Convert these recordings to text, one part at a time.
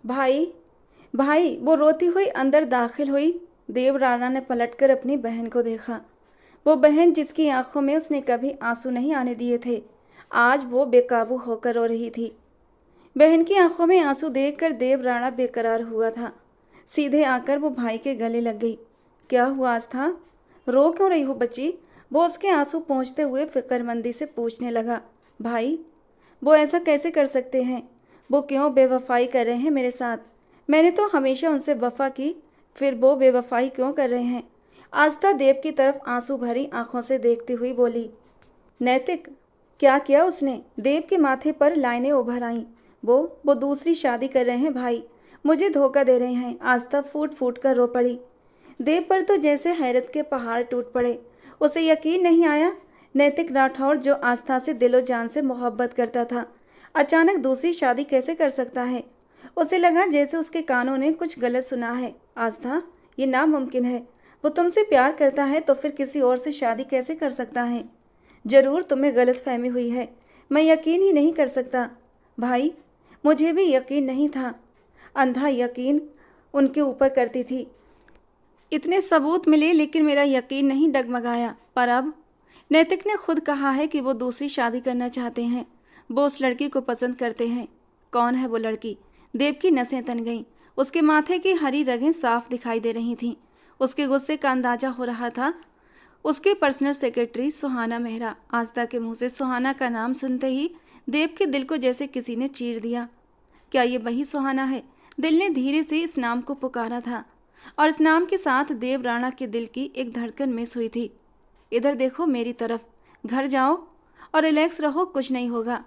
भाई, भाई, वो रोती हुई अंदर दाखिल हुई। देव राणा ने पलटकर अपनी बहन को देखा। वो बहन जिसकी आंखों में उसने कभी आंसू नहीं आने दिए थे, आज वो बेकाबू होकर रो रही थी। बहन की आंखों में आंसू देखकर देव राणा बेकरार हुआ था। सीधे आकर वो भाई के गले लग गई। क्या हुआ आस्था, रो क्यों रही हो बच्ची? वो उसके आंसू पोंछते हुए फिक्रमंदी से पूछने लगा। भाई, वो ऐसा कैसे कर सकते हैं? वो क्यों बेवफाई कर रहे हैं मेरे साथ? मैंने तो हमेशा उनसे वफा की, फिर वो बेवफाई क्यों कर रहे हैं? आस्था देव की तरफ आंसू भरी आंखों से देखती हुई बोली। नैतिक, क्या किया उसने? देव के माथे पर लाइनें उभर आईं। वो दूसरी शादी कर रहे हैं भाई, मुझे धोखा दे रहे हैं। आस्था फूट फूट कर रो पड़ी। देव पर तो जैसे हैरत के पहाड़ टूट पड़े। उसे यकीन नहीं आया, नैतिक राठौर जो आस्था से दिलो जान से मोहब्बत करता था, अचानक दूसरी शादी कैसे कर सकता है? उसे लगा जैसे उसके कानों ने कुछ गलत सुना है। आस्था, ये नामुमकिन है। वो तुमसे प्यार करता है तो फिर किसी और से शादी कैसे कर सकता है? जरूर तुम्हें गलत फहमी हुई है। मैं यकीन ही नहीं कर सकता। भाई, मुझे भी यकीन नहीं था। अंधा यकीन उनके ऊपर करती थी। इतने सबूत मिले लेकिन मेरा यकीन नहीं डगमगाया। पर अब नैतिक ने खुद कहा है कि वो दूसरी शादी करना चाहते हैं। वो उस लड़की को पसंद करते हैं। कौन है वो लड़की? देव की नसें तन गईं। उसके माथे की हरी रगें साफ दिखाई दे रही थीं। उसके गुस्से का अंदाजा हो रहा था। उसके पर्सनल सेक्रेटरी सुहाना मेहरा। आस्था के मुंह से सुहाना का नाम सुनते ही देव के दिल को जैसे किसी ने चीर दिया। क्या ये वही सुहाना है? दिल ने धीरे से इस नाम को पुकारा था और इस नाम के साथ देव राणा के दिल की एक धड़कन मिस हुई थी। इधर देखो मेरी तरफ, घर जाओ और रिलैक्स रहो, कुछ नहीं होगा।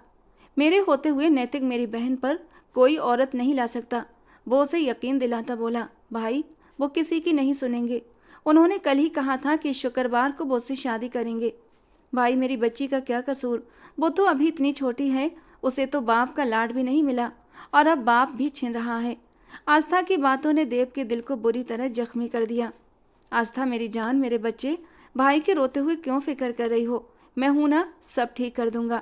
मेरे होते हुए नैतिक मेरी बहन पर कोई औरत नहीं ला सकता। वो उसे यकीन दिलाता बोला। भाई, वो किसी की नहीं सुनेंगे। उन्होंने कल ही कहा था कि शुक्रवार को वो उससे शादी करेंगे। भाई, मेरी बच्ची का क्या कसूर? वो तो अभी इतनी छोटी है, उसे तो बाप का लाड भी नहीं मिला और अब बाप भी छिन रहा है। आस्था की बातों ने देव के दिल को बुरी तरह जख्मी कर दिया। आस्था मेरी जान, मेरे बच्चे, भाई के रोते हुए क्यों फिक्र कर रही हो? मैं हूं ना, सब ठीक कर दूंगा।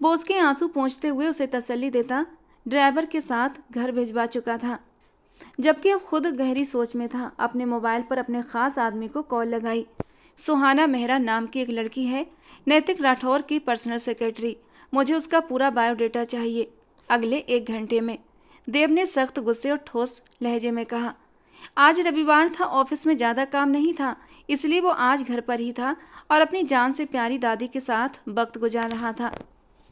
वो उसके आंसू पोंछते हुए उसे तसल्ली देता ड्राइवर के साथ घर भिजवा चुका था, जबकि अब खुद गहरी सोच में था। अपने मोबाइल पर अपने खास आदमी को कॉल लगाई। सुहाना मेहरा नाम की एक लड़की है, नैतिक राठौर की पर्सनल सेक्रेटरी। मुझे उसका पूरा बायोडेटा चाहिए, अगले 1 घंटे में। देव ने सख्त गुस्से और ठोस लहजे में कहा। आज रविवार था, ऑफिस में ज़्यादा काम नहीं था, इसलिए वो आज घर पर ही था और अपनी जान से प्यारी दादी के साथ वक्त गुजार रहा था।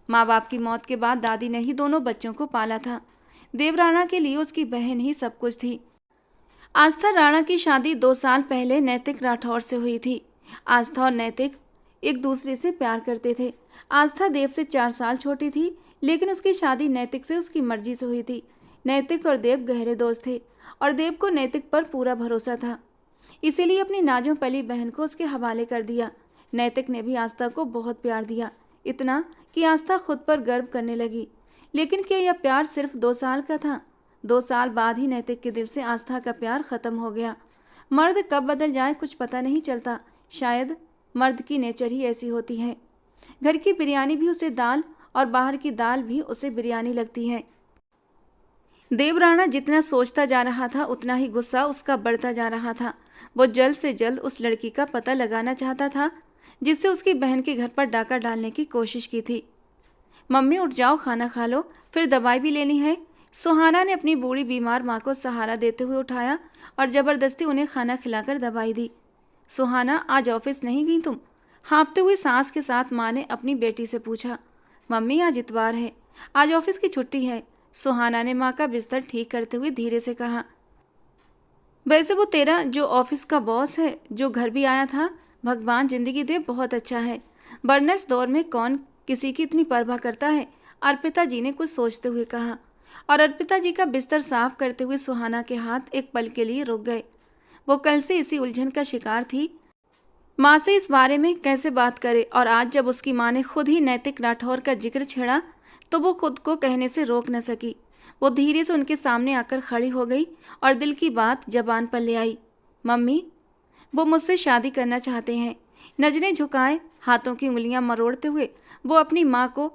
माँ बाप की मौत के बाद दादी ने ही दोनों बच्चों को पाला था। देव राणा के लिए उसकी बहन ही सब कुछ थी। आस्था राणा की शादी 2 साल पहले नैतिक राठौर से हुई थी। आस्था और नैतिक एक दूसरे से प्यार करते थे। आस्था देव से 4 साल छोटी थी, लेकिन उसकी शादी नैतिक से उसकी मर्जी से हुई थी। नैतिक और देव गहरे दोस्त थे और देव को नैतिक पर पूरा भरोसा था, इसीलिए अपनी नाजों पली बहन को उसके हवाले कर दिया। नैतिक ने भी आस्था को बहुत प्यार दिया, इतना कि आस्था खुद पर गर्व करने लगी। लेकिन क्या यह प्यार सिर्फ 2 साल का था? 2 साल बाद ही नैतिक के दिल से आस्था का प्यार खत्म हो गया। मर्द कब बदल जाए कुछ पता नहीं चलता। शायद मर्द की नेचर ही ऐसी होती है। घर की बिरयानी भी उसे दाल और बाहर की दाल भी उसे बिरयानी लगती है। देव राणा जितना सोचता जा रहा था उतना ही गुस्सा उसका बढ़ता जा रहा था। वो जल्द से जल्द उस लड़की का पता लगाना चाहता था जिससे उसकी बहन के घर पर डाका डालने की कोशिश की थी। मम्मी उठ जाओ, खाना खा लो, फिर दवाई भी लेनी है। सुहाना ने अपनी बूढ़ी बीमार माँ को सहारा देते हुए उठाया और जबरदस्ती उन्हें खाना खिलाकर दवाई दी। सुहाना, आज ऑफिस नहीं गई तुम? हाँफते हुए सांस के साथ माँ ने अपनी बेटी से पूछा। मम्मी, आज इतवार है, आज ऑफिस की छुट्टी है। सुहाना ने माँ का बिस्तर ठीक करते हुए धीरे से कहा। वैसे वो तेरा जो ऑफिस का बॉस है, जो घर भी आया था, भगवान जिंदगी दे, बहुत अच्छा है, वरना इस दौर में कौन किसी की इतनी परवाह करता है। अर्पिता जी ने कुछ सोचते हुए कहा और अर्पिता जी का बिस्तर साफ करते हुए सुहाना के हाथ एक पल के लिए रुक गए। वो कल से इसी उलझन का शिकार थी, माँ से इस बारे में कैसे बात करे, और आज जब उसकी माँ ने खुद ही नैतिक राठौर का जिक्र छेड़ा तो वो खुद को कहने से रोक न सकी। वो धीरे से उनके सामने आकर खड़ी हो गई और दिल की बात जबान पर ले आई। मम्मी, वो मुझसे शादी करना चाहते हैं। नजरें झुकाए, हाथों की उंगलियां मरोड़ते हुए वो अपनी माँ को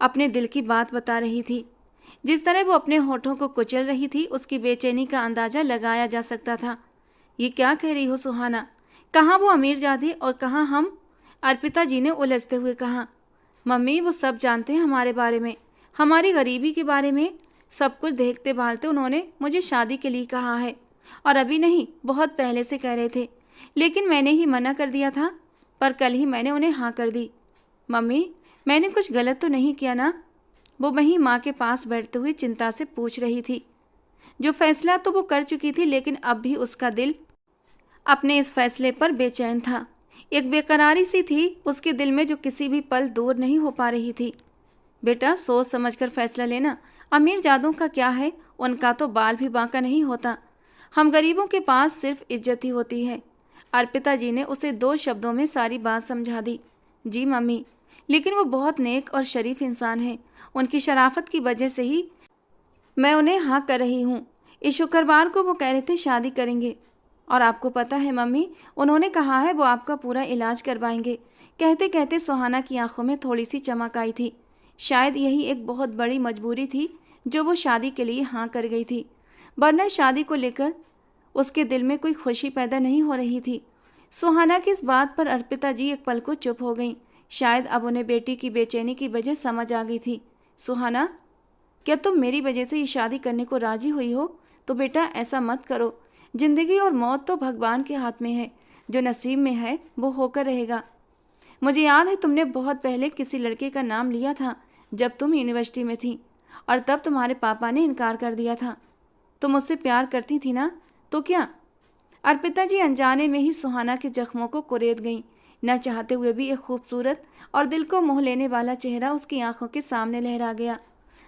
अपने दिल की बात बता रही थी। जिस तरह वो अपने होठों को कुचल रही थी, उसकी बेचैनी का अंदाजा लगाया जा सकता था। ये क्या कह रही हो सुहाना? कहाँ वो अमीरजादे और कहाँ हम? अर्पिता जी ने उलझते हुए कहा। मम्मी, वो सब जानते हैं हमारे बारे में, हमारी गरीबी के बारे में। सब कुछ देखते भालते उन्होंने मुझे शादी के लिए कहा है, और अभी नहीं, बहुत पहले से कह रहे थे, लेकिन मैंने ही मना कर दिया था। पर कल ही मैंने उन्हें हाँ कर दी। मम्मी, मैंने कुछ गलत तो नहीं किया ना? वो वहीं माँ के पास बैठते हुए चिंता से पूछ रही थी। जो फैसला तो वो कर चुकी थी, लेकिन अब भी उसका दिल अपने इस फैसले पर बेचैन था। एक बेकरारी सी थी उसके दिल में, जो किसी भी पल दूर नहीं हो पा रही थी। बेटा, सोच समझकर फैसला लेना। अमीर जादों का क्या है, उनका तो बाल भी बांका नहीं होता। हम गरीबों के पास सिर्फ इज्जत ही होती है। अर्पिता जी ने उसे 2 शब्दों में सारी बात समझा दी। जी मम्मी, लेकिन वो बहुत नेक और शरीफ इंसान है। उनकी शराफत की वजह से ही मैं उन्हें हाँ कर रही हूँ। इस शुक्रवार को वो कह रहे थे शादी करेंगे, और आपको पता है मम्मी, उन्होंने कहा है वो आपका पूरा इलाज करवाएंगे। कहते कहते सुहाना की आंखों में थोड़ी सी चमक आई थी। शायद यही एक बहुत बड़ी मजबूरी थी जो वो शादी के लिए हाँ कर गई थी, वरना शादी को लेकर उसके दिल में कोई खुशी पैदा नहीं हो रही थी। सुहाना की इस बात पर अर्पिता जी एक पल को चुप हो गईं। शायद अब उन्हें बेटी की बेचैनी की वजह समझ आ गई थी। सुहाना, क्या तुम मेरी वजह से ये शादी करने को राजी हुई हो? तो बेटा ऐसा मत करो। जिंदगी और मौत तो भगवान के हाथ में है। जो नसीब में है वो होकर रहेगा। मुझे याद है तुमने बहुत पहले किसी लड़के का नाम लिया था जब तुम यूनिवर्सिटी में थी, और तब तुम्हारे पापा ने इनकार कर दिया था। तुम मुझसे प्यार करती थी ना? तो क्या? अर्पिता जी अनजाने में ही सुहाना के जख्मों को कुरेद गईं। न चाहते हुए भी एक खूबसूरत और दिल को मोह लेने वाला चेहरा उसकी आंखों के सामने लहरा गया।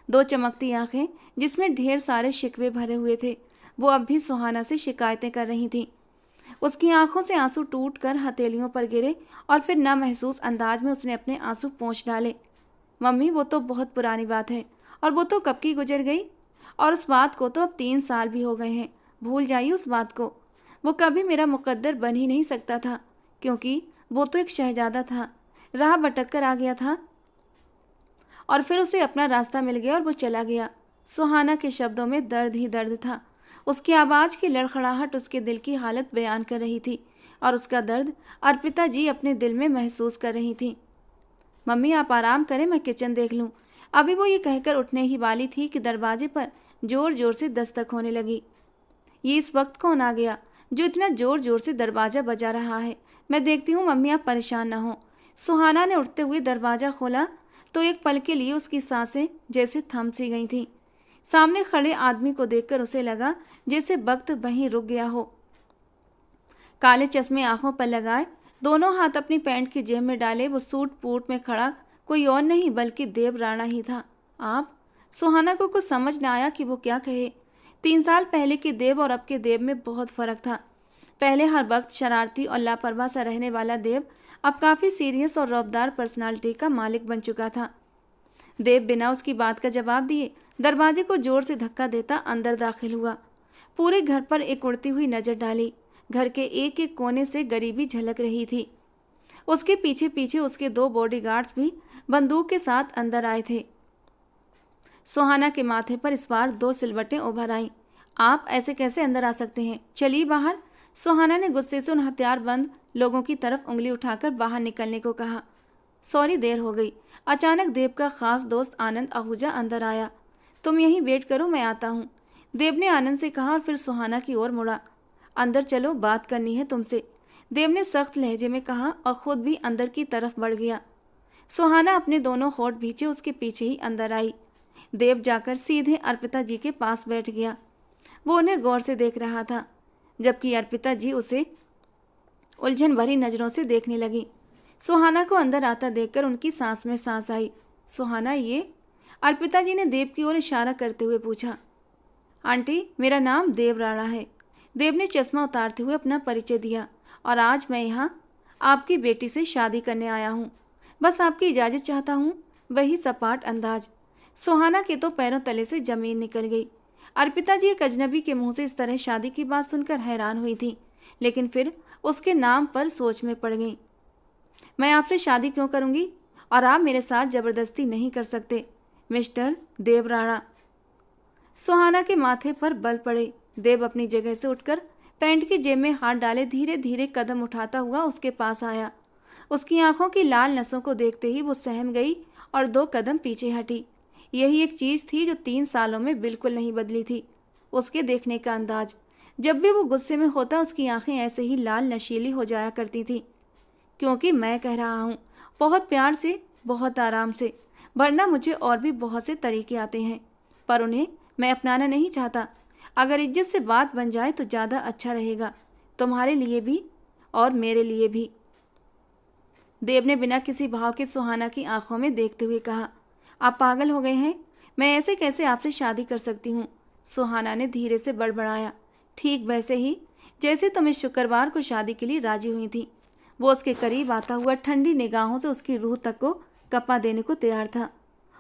2 चमकती आंखें जिसमें ढेर सारे शिकवे भरे हुए थे, वो अब भी सुहाना से शिकायतें कर रही थीं। उसकी आंखों से आंसू टूट कर हथेलियों पर गिरे, और फिर नामहसूस अंदाज में उसने अपने आंसू पोंछ डाले। मम्मी, वो तो बहुत पुरानी बात है, और वो तो कब की गुजर गई, और उस बात को तो अब 3 साल भी हो गए हैं। भूल जाइए उस बात को। वो कभी मेरा मुकद्दर बन ही नहीं सकता था, क्योंकि वो तो एक शहजादा था, राह भटक कर आ गया था, और फिर उसे अपना रास्ता मिल गया और वो चला गया। सुहाना के शब्दों में दर्द ही दर्द था। उसकी आवाज़ की लड़खड़ाहट उसके दिल की हालत बयान कर रही थी, और उसका दर्द अर्पिता जी अपने दिल में महसूस कर रही थी। मम्मी, आप आराम करें, मैं किचन देख लूँ। अभी वो ये कहकर उठने ही वाली थी कि दरवाजे पर जोर जोर से दस्तक होने लगी। ये इस वक्त कौन आ गया जो इतना जोर जोर से दरवाज़ा बजा रहा है? मैं देखती हूँ मम्मी, आप परेशान ना हो। सुहाना ने उठते हुए दरवाज़ा खोला तो एक पल के लिए उसकी सांसें जैसे थम सी गई थीं। सामने खड़े आदमी को देखकर उसे लगा जैसे वक्त वहीं रुक गया हो। काले चश्मे आंखों पर लगाए, दोनों हाथ अपनी पैंट की जेब में डाले, वो सूट बूट में खड़ा कोई और नहीं बल्कि देव राणा ही था। आप? सुहाना को कुछ समझ न आया कि वो क्या कहे। 3 साल पहले के देव और अब के देव में बहुत फर्क था। पहले हर वक्त शरारती और लापरवाह सा रहने वाला देव अब काफ़ी सीरियस और रौबदार पर्सनालिटी का मालिक बन चुका था। देव बिना उसकी बात का जवाब दिए दरवाजे को जोर से धक्का देता अंदर दाखिल हुआ। पूरे घर पर एक उड़ती हुई नज़र डाली। घर के एक एक कोने से गरीबी झलक रही थी। उसके पीछे पीछे उसके 2 बॉडीगार्ड्स भी बंदूक के साथ अंदर आए थे। सुहाना के माथे पर इस बार 2 सिलवटें उभर आईं। आप ऐसे कैसे अंदर आ सकते हैं? चलिए बाहर। सुहाना ने गुस्से से उन हथियारबंद लोगों की तरफ उंगली उठाकर बाहर निकलने को कहा। सॉरी, देर हो गई। अचानक देव का खास दोस्त आनंद आहूजा अंदर आया। तुम यहीं वेट करो, मैं आता हूँ, देव ने आनंद से कहा, और फिर सुहाना की ओर मुड़ा। अंदर चलो, बात करनी है तुमसे, देव ने सख्त लहजे में कहा, और खुद भी अंदर की तरफ बढ़ गया। सुहाना अपने दोनों होठ भींचे उसके पीछे ही अंदर आई। देव जाकर सीधे अर्पिता जी के पास बैठ गया। वो उन्हें गौर से देख रहा था, जबकि अर्पिता जी उसे उलझन भरी नज़रों से देखने लगी। सुहाना को अंदर आता देखकर उनकी सांस में सांस आई। सुहाना, ये? अर्पिता जी ने देव की ओर इशारा करते हुए पूछा। आंटी, मेरा नाम देव राणा है। देव ने चश्मा उतारते हुए अपना परिचय दिया, और आज मैं यहाँ आपकी बेटी से शादी करने आया हूँ। बस आपकी इजाज़त चाहता हूँ। वही सपाट अंदाज। सुहाना के तो पैरों तले से जमीन निकल गई। अर्पिता जी एक अजनबी के मुंह से इस तरह शादी की बात सुनकर हैरान हुई थी, लेकिन फिर उसके नाम पर सोच में पड़ गई। मैं आपसे शादी क्यों करूँगी, और आप मेरे साथ ज़बरदस्ती नहीं कर सकते, मिस्टर देव राणा। सुहाना के माथे पर बल पड़े। देव अपनी जगह से उठकर पैंट की जेब में हाथ डाले धीरे धीरे कदम उठाता हुआ उसके पास आया। उसकी आंखों की लाल नसों को देखते ही वो सहम गई और 2 कदम पीछे हटी। यही एक चीज थी जो 3 सालों में बिल्कुल नहीं बदली थी, उसके देखने का अंदाज। जब भी वो गुस्से में होता उसकी आंखें ऐसे ही लाल नशीली हो जाया करती थी। क्योंकि मैं कह रहा हूँ, बहुत प्यार से, बहुत आराम से, वरना मुझे और भी बहुत से तरीके आते हैं, पर उन्हें मैं अपनाना नहीं चाहता। अगर इज्जत से बात बन जाए तो ज़्यादा अच्छा रहेगा, तुम्हारे लिए भी और मेरे लिए भी। देव ने बिना किसी भाव के सुहाना की आंखों में देखते हुए कहा, आप पागल हो गए हैं? मैं ऐसे कैसे आपसे शादी कर सकती हूँ? सुहाना ने धीरे से बड़बड़ाया। ठीक वैसे ही जैसे तुम इस शुक्रवार को शादी के लिए राजी हुई थी। वो उसके करीब आता हुआ ठंडी निगाहों से उसकी रूह तक को कपा देने को तैयार था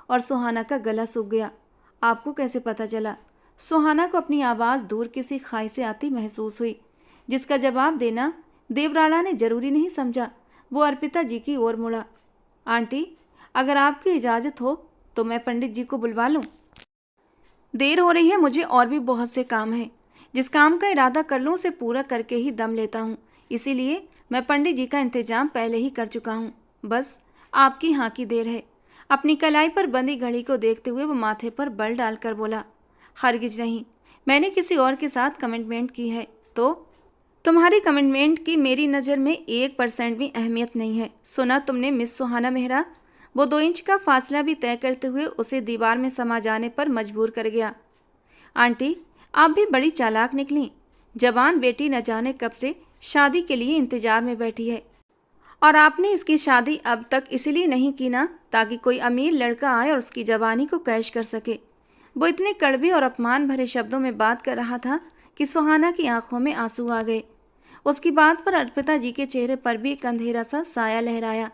और सुहाना का गला सूख गया। आपको कैसे पता चला? सुहाना को अपनी आवाज़ दूर किसी खाई से आती महसूस हुई, जिसका जवाब देना देवराणा ने जरूरी नहीं समझा। वो अर्पिता जी की ओर मुड़ा। आंटी, अगर आपकी इजाज़त हो तो मैं पंडित जी को बुलवा लूँ? देर हो रही है, मुझे और भी बहुत से काम हैं। जिस काम का इरादा कर लूँ उसे पूरा करके ही दम लेता हूँ, इसीलिए मैं पंडित जी का इंतजाम पहले ही कर चुका हूँ। बस आपकी हाँ की देर है। अपनी कलाई पर बंधी घड़ी को देखते हुए वो माथे पर बल डालकर बोला, हरगिज नहीं, मैंने किसी और के साथ कमिटमेंट की है। तो तुम्हारी कमिटमेंट की मेरी नज़र में 1% भी अहमियत नहीं है। सुना तुमने मिस सुहाना मेहरा? वो 2 इंच का फासला भी तय करते हुए उसे दीवार में समा जाने पर मजबूर कर गया। आंटी, आप भी बड़ी चालाक निकली। जवान बेटी न जाने कब से शादी के लिए इंतजार में बैठी है, और आपने इसकी शादी अब तक इसलिए नहीं की ना ताकि कोई अमीर लड़का आए और उसकी जवानी को कैश कर सके। वो इतने कड़वे और अपमान भरे शब्दों में बात कर रहा था कि सुहाना की आंखों में आंसू आ गए। उसकी बात पर अर्पिता जी के चेहरे पर भी एक अंधेरा सा साया लहराया।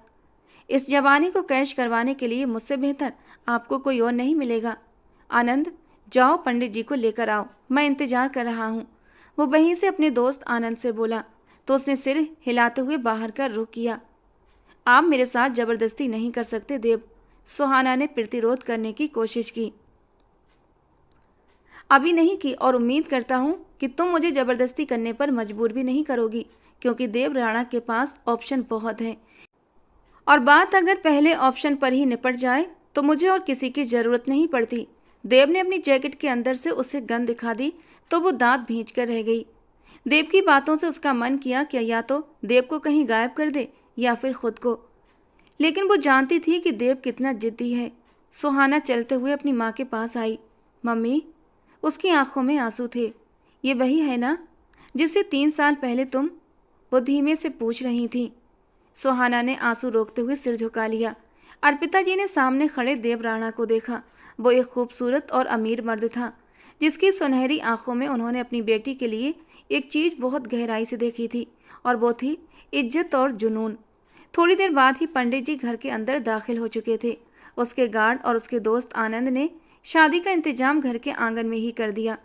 इस जवानी को कैश करवाने के लिए मुझसे बेहतर आपको कोई और नहीं मिलेगा। आनंद, जाओ पंडित जी को लेकर आओ, मैं इंतजार कर रहा हूँ। वो वहीं से अपने दोस्त आनंद से बोला तो उसने सिर हिलाते हुए बाहर का रुख किया। आप मेरे साथ जबरदस्ती नहीं कर सकते देव। सुहाना ने प्रतिरोध करने की कोशिश की। अभी नहीं की, और उम्मीद करता हूँ कि तुम मुझे जबरदस्ती करने पर मजबूर भी नहीं करोगी, क्योंकि देव राणा के पास ऑप्शन बहुत हैं, और बात अगर पहले ऑप्शन पर ही निपट जाए तो मुझे और किसी की जरूरत नहीं पड़ती। देव ने अपनी जैकेट के अंदर से उसे गन दिखा दी तो वो दांत भींच कर रह गई। देव की बातों से उसका मन किया कि या तो देव को कहीं गायब कर दे या फिर खुद को, लेकिन वो जानती थी कि देव कितना जिद्दी है। सुहाना चलते हुए अपनी माँ के पास आई। मम्मी, उसकी आंखों में आंसू थे। ये वही है ना जिससे 3 साल पहले तुम? वो धीमे से पूछ रही थी। सुहाना ने आंसू रोकते हुए सिर झुका लिया। अर्पिता जी ने सामने खड़े देव राणा को देखा। वो एक खूबसूरत और अमीर मर्द था, जिसकी सुनहरी आंखों में उन्होंने अपनी बेटी के लिए एक चीज़ बहुत गहराई से देखी थी, और वो थी इज्जत और जुनून। थोड़ी देर बाद ही पंडित जी घर के अंदर दाखिल हो चुके थे। उसके गार्ड और उसके दोस्त आनंद ने शादी का इंतजाम घर के आंगन में ही कर दिया।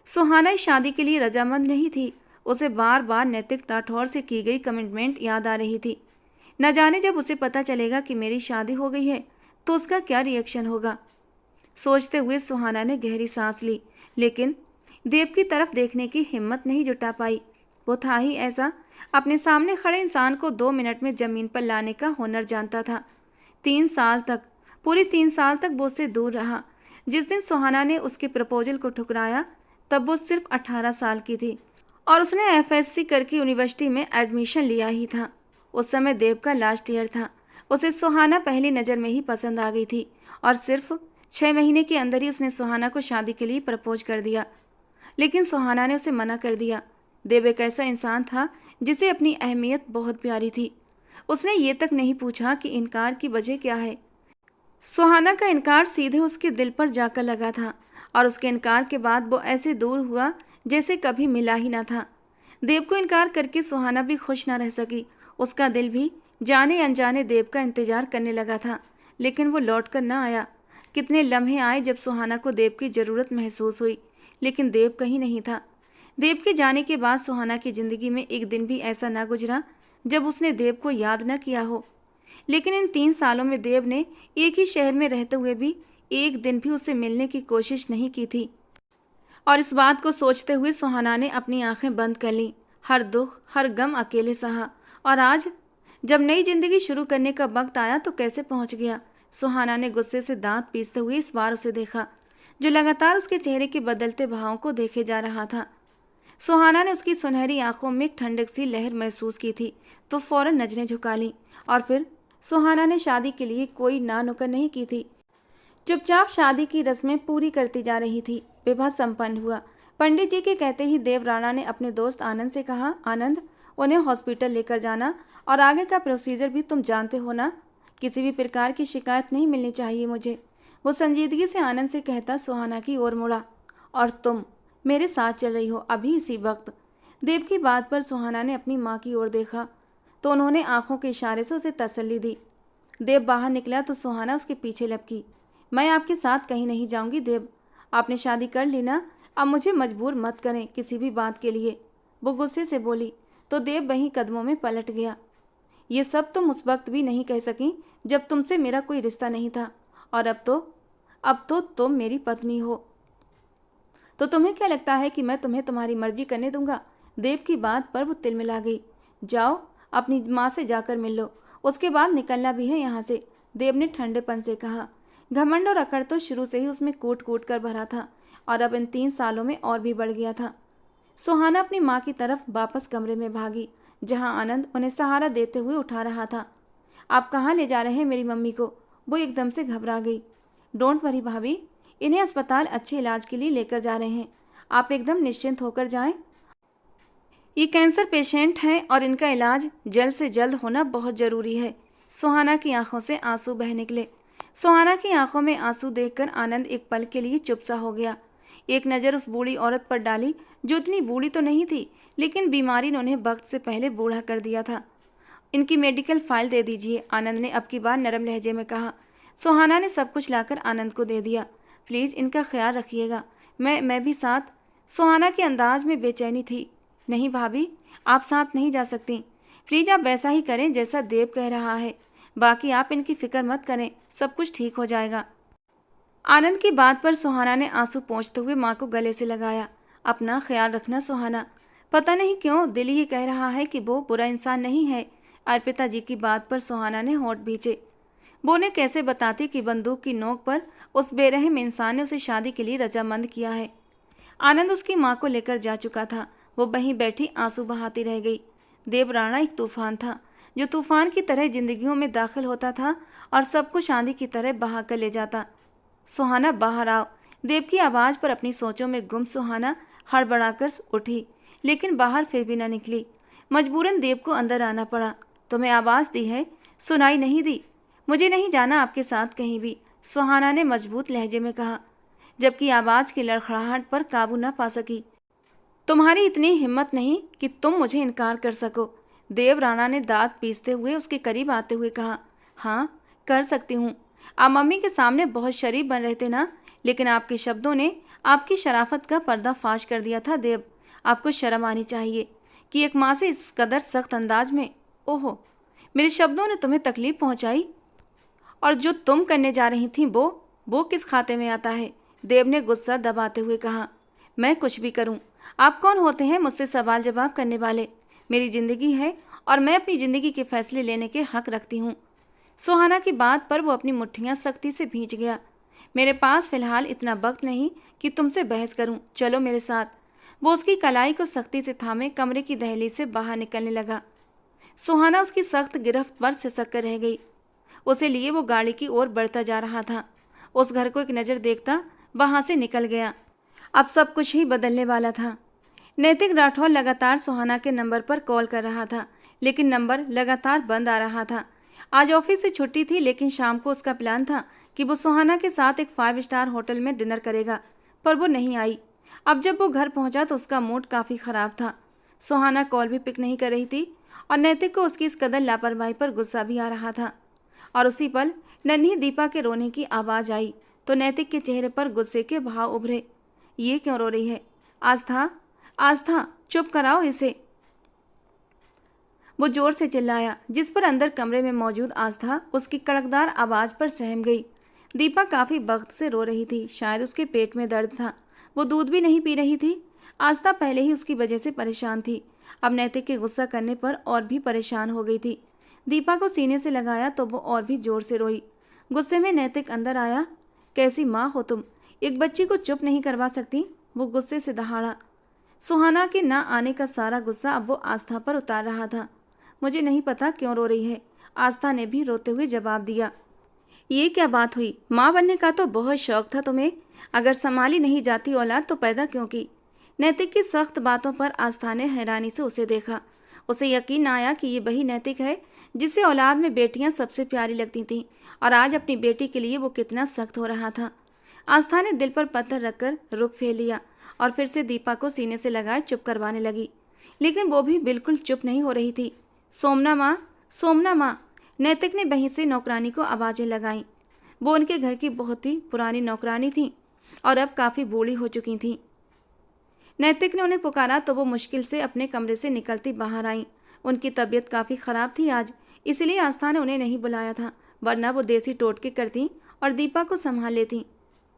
सुहाना इस शादी के लिए रजामंद नहीं थी। उसे बार बार नैतिक राठौर से की गई कमिटमेंट याद आ रही थी। न जाने जब उसे पता चलेगा कि मेरी शादी हो गई है तो उसका क्या रिएक्शन होगा। सोचते हुए सुहाना ने गहरी सांस ली, लेकिन देव की तरफ देखने की हिम्मत नहीं जुटा पाई। वो था ही ऐसा, अपने सामने खड़े इंसान को 2 मिनट में जमीन पर लाने का हुनर जानता था। 3 साल तक, पूरे 3 साल तक वो उससे दूर रहा। जिस दिन सुहाना ने उसके प्रपोजल को ठुकराया तब वो सिर्फ 18 साल की थी, और उसने एफएससी करके यूनिवर्सिटी में एडमिशन लिया ही था। उस समय देव का लास्ट ईयर था। उसे सुहाना पहली नज़र में ही पसंद आ गई थी, और सिर्फ 6 महीने के अंदर ही उसने सुहाना को शादी के लिए प्रपोज कर दिया। लेकिन सुहाना ने उसे मना कर दिया। देव एक ऐसा इंसान था जिसे अपनी अहमियत बहुत प्यारी थी। उसने ये तक नहीं पूछा कि इनकार की वजह क्या है। सुहाना का इनकार सीधे उसके दिल पर जाकर लगा था, और उसके इनकार के बाद वो ऐसे दूर हुआ जैसे कभी मिला ही ना था। देव को इनकार करके सुहाना भी खुश ना रह सकी। उसका दिल भी जाने अनजाने देव का इंतजार करने लगा था, लेकिन वो लौट कर ना आया। कितने लम्हे आए जब सुहाना को देव की ज़रूरत महसूस हुई, लेकिन देव कहीं नहीं था। देव के जाने के बाद सुहाना की ज़िंदगी में एक दिन भी ऐसा ना गुजरा जब उसने देव को याद न किया हो। लेकिन इन 3 सालों में देव ने एक ही शहर में रहते हुए भी एक दिन भी उससे मिलने की कोशिश नहीं की थी। और इस बात को सोचते हुए सुहाना ने अपनी आंखें बंद कर लीं। हर दुख, हर गम अकेले सहा। और आज जब नई जिंदगी शुरू करने का वक्त आया तो कैसे पहुंच गया। सुहाना ने गुस्से से दांत पीसते हुए इस बार उसे देखा, जो लगातार उसके चेहरे के बदलते भावों को देखे जा रहा था। सुहाना ने उसकी सुनहरी आंखों में एक ठंडक सी लहर महसूस की थी, तो फौरन नजरें झुका लीं। और फिर सुहाना ने शादी के लिए कोई ना नुक्कड़ नहीं की थी, चुपचाप शादी की रस्में पूरी करती जा रही थी। विवाह संपन्न हुआ। पंडित जी के कहते ही देव राणा ने अपने दोस्त आनंद से कहा, आनंद, उन्हें हॉस्पिटल लेकर जाना और आगे का प्रोसीजर भी तुम जानते हो ना। किसी भी प्रकार की शिकायत नहीं मिलनी चाहिए मुझे। वो संजीदगी से आनंद से कहता सुहाना की ओर मुड़ा। और तुम मेरे साथ चल रही हो अभी इसी वक्त। देव की बात पर सुहाना ने अपनी माँ की ओर देखा तो उन्होंने आंखों के इशारे से उसे तसल्ली दी। देव बाहर निकला तो सुहाना उसके पीछे लपकी। मैं आपके साथ कहीं नहीं जाऊंगी देव, आपने शादी कर ली ना, अब मुझे मजबूर मत करें किसी भी बात के लिए, वो गुस्से से बोली। तो देव वहीं कदमों में पलट गया। ये सब तुम उस वक्त भी नहीं कह सकी जब तुमसे मेरा कोई रिश्ता नहीं था, और अब तो तुम मेरी पत्नी हो। तो तुम्हें क्या लगता है कि मैं तुम्हें तुम्हारी मर्जी करने दूंगा। देव की बात पर वो तिलमिला गई। जाओ अपनी माँ से जाकर मिल लो, उसके बाद निकलना भी है यहाँ से, देव ने ठंडेपन से कहा। घमंड और अकड़ तो शुरू से ही उसमें कूट कूट कर भरा था, और अब इन 3 सालों में और भी बढ़ गया था। सुहाना अपनी माँ की तरफ वापस कमरे में भागी, जहाँ आनंद उन्हें सहारा देते हुए उठा रहा था। आप कहाँ ले जा रहे हैं मेरी मम्मी को। वो एकदम से घबरा गई। डोंट वरी भाभी, इन्हें अस्पताल अच्छे इलाज के लिए लेकर जा रहे हैं, आप एकदम निश्चिंत होकर जाएं। ये कैंसर पेशेंट हैं और इनका इलाज जल्द से जल्द होना बहुत ज़रूरी है। सुहाना की आंखों से आंसू बह निकले। सुहाना की आंखों में आंसू देखकर आनंद एक पल के लिए चुप सा हो गया। एक नज़र उस बूढ़ी औरत पर डाली, जो इतनी बूढ़ी तो नहीं थी, लेकिन बीमारी ने उन्हें वक्त से पहले बूढ़ा कर दिया था। इनकी मेडिकल फाइल दे दीजिए, आनंद ने अब की बार नरम लहजे में कहा। सुहाना ने सब कुछ लाकर आनंद को दे दिया। प्लीज़ इनका ख्याल रखिएगा, मैं भी साथ। सुहाना के अंदाज में बेचैनी थी। नहीं भाभी, आप साथ नहीं जा सकती। प्लीज़ आप वैसा ही करें जैसा देव कह रहा है, बाकी आप इनकी फिक्र मत करें, सब कुछ ठीक हो जाएगा। आनंद की बात पर सुहाना ने आंसू पोंछते हुए माँ को गले से लगाया। अपना ख्याल रखना सुहाना। पता नहीं क्यों दिल ये कह रहा है कि वो बुरा इंसान नहीं है। अर्पिता जी की बात पर सुहाना ने होंठ भींचे। वो उन्हें कैसे बताती कि बंदूक की नोक पर उस बेरहम इंसान ने उसे शादी के लिए रजामंद किया है। आनंद उसकी माँ को लेकर जा चुका था। वो वहीं बैठी आंसू बहाती रह गई। देव राणा एक तूफान था, जो तूफान की तरह जिंदगियों में दाखिल होता था और सब कुछ आंधी की तरह बहा कर ले जाता। सुहाना बाहर आओ। देव की आवाज़ पर अपनी सोचों में गुम सुहाना हड़बड़ाकर उठी, लेकिन बाहर फिर भी न निकली। मजबूरन देव को अंदर आना पड़ा। तुम्हें आवाज़ दी है, सुनाई नहीं दी। मुझे नहीं जाना आपके साथ कहीं भी, सुहाना ने मजबूत लहजे में कहा, जबकि आवाज़ की लड़खड़ाहट पर काबू न पा सकी। तुम्हारी इतनी हिम्मत नहीं कि तुम मुझे इनकार कर सको, देव राणा ने दांत पीसते हुए उसके करीब आते हुए कहा। हाँ, कर सकती हूँ। आप मम्मी के सामने बहुत शरीफ बन रहे थे ना, लेकिन आपके शब्दों ने आपकी शराफत का पर्दाफाश कर दिया था देव। आपको शर्म आनी चाहिए कि एक माँ से इस कदर सख्त अंदाज में। ओहो, मेरे शब्दों ने तुम्हें तकलीफ पहुँचाई, और जो तुम करने जा रही थी वो किस खाते में आता है, देव ने गुस्सा दबाते हुए कहा। मैं कुछ भी करूं, आप कौन होते हैं मुझसे सवाल जवाब करने वाले। मेरी ज़िंदगी है और मैं अपनी ज़िंदगी के फैसले लेने के हक रखती हूँ। सुहाना की बात पर वो अपनी मुट्ठियाँ सख्ती से भींच गया। मेरे पास फ़िलहाल इतना वक्त नहीं कि तुमसे बहस करूँ, चलो मेरे साथ। वो उसकी कलाई को सख्ती से थामे कमरे की दहलीज से बाहर निकलने लगा। सुहाना उसकी सख्त गिरफ्त पर सिसक कर रह गई। उसे लिए वो गाड़ी की ओर बढ़ता जा रहा था। उस घर को एक नज़र देखता वहाँ से निकल गया। अब सब कुछ ही बदलने वाला था। नैतिक राठौर लगातार सुहाना के नंबर पर कॉल कर रहा था, लेकिन नंबर लगातार बंद आ रहा था। आज ऑफिस से छुट्टी थी, लेकिन शाम को उसका प्लान था कि वो सुहाना के साथ एक 5 स्टार होटल में डिनर करेगा, पर वो नहीं आई। अब जब वो घर पहुंचा तो उसका मूड काफ़ी ख़राब था। सुहाना कॉल भी पिक नहीं कर रही थी और नैतिक को उसकी इस कदर लापरवाही पर गुस्सा भी आ रहा था। और उसी पल नन्ही दीपा के रोने की आवाज़ आई तो नैतिक के चेहरे पर गुस्से के भाव उभरे। ये क्यों रो रही है? आस्था, चुप कराओ इसे, वो जोर से चिल्लाया, जिस पर अंदर कमरे में मौजूद आस्था उसकी कड़कदार आवाज़ पर सहम गई। दीपा काफी वक्त से रो रही थी। शायद उसके पेट में दर्द था। वो दूध भी नहीं पी रही थी। आस्था पहले ही उसकी वजह से परेशान थी, अब नैतिक के गुस्सा करने पर और भी परेशान हो गई थी। दीपा को सीने से लगाया तो वो और भी जोर से रोई। गुस्से में नैतिक अंदर आया। कैसी माँ हो तुम, एक बच्ची को चुप नहीं करवा सकती, वो गुस्से से दहाड़ा। सुहाना के ना आने का सारा गुस्सा अब वो आस्था पर उतार रहा था। मुझे नहीं पता क्यों रो रही है, आस्था ने भी रोते हुए जवाब दिया। ये क्या बात हुई, माँ बनने का तो बहुत शौक था तुम्हें, अगर संभाली नहीं जाती औलाद तो पैदा क्यों की। नैतिक की सख्त बातों पर आस्था ने हैरानी से उसे देखा। उसे यकीन आया कि ये वही नैतिक है जिसे औलाद में बेटियां सबसे प्यारी लगती थीं, और आज अपनी बेटी के लिए वो कितना सख्त हो रहा था। आस्था ने दिल पर पत्थर रखकर रुख फेर लिया और फिर से दीपा को सीने से लगाए चुप करवाने लगी, लेकिन वो भी बिल्कुल चुप नहीं हो रही थी। सोमना माँ, सोमना माँ, नैतिक ने वहीं से नौकरानी को आवाज़ें लगाईं। वो उनके घर की बहुत ही पुरानी नौकरानी थी और अब काफ़ी बूढ़ी हो चुकी थी। नैतिक ने उन्हें पुकारा तो वो मुश्किल से अपने कमरे से निकलती बाहर आईं। उनकी तबीयत काफ़ी ख़राब थी आज, इसलिए आस्था ने उन्हें नहीं बुलाया था, वरना वो देसी टोटके करती और दीपा को संभाल लेती।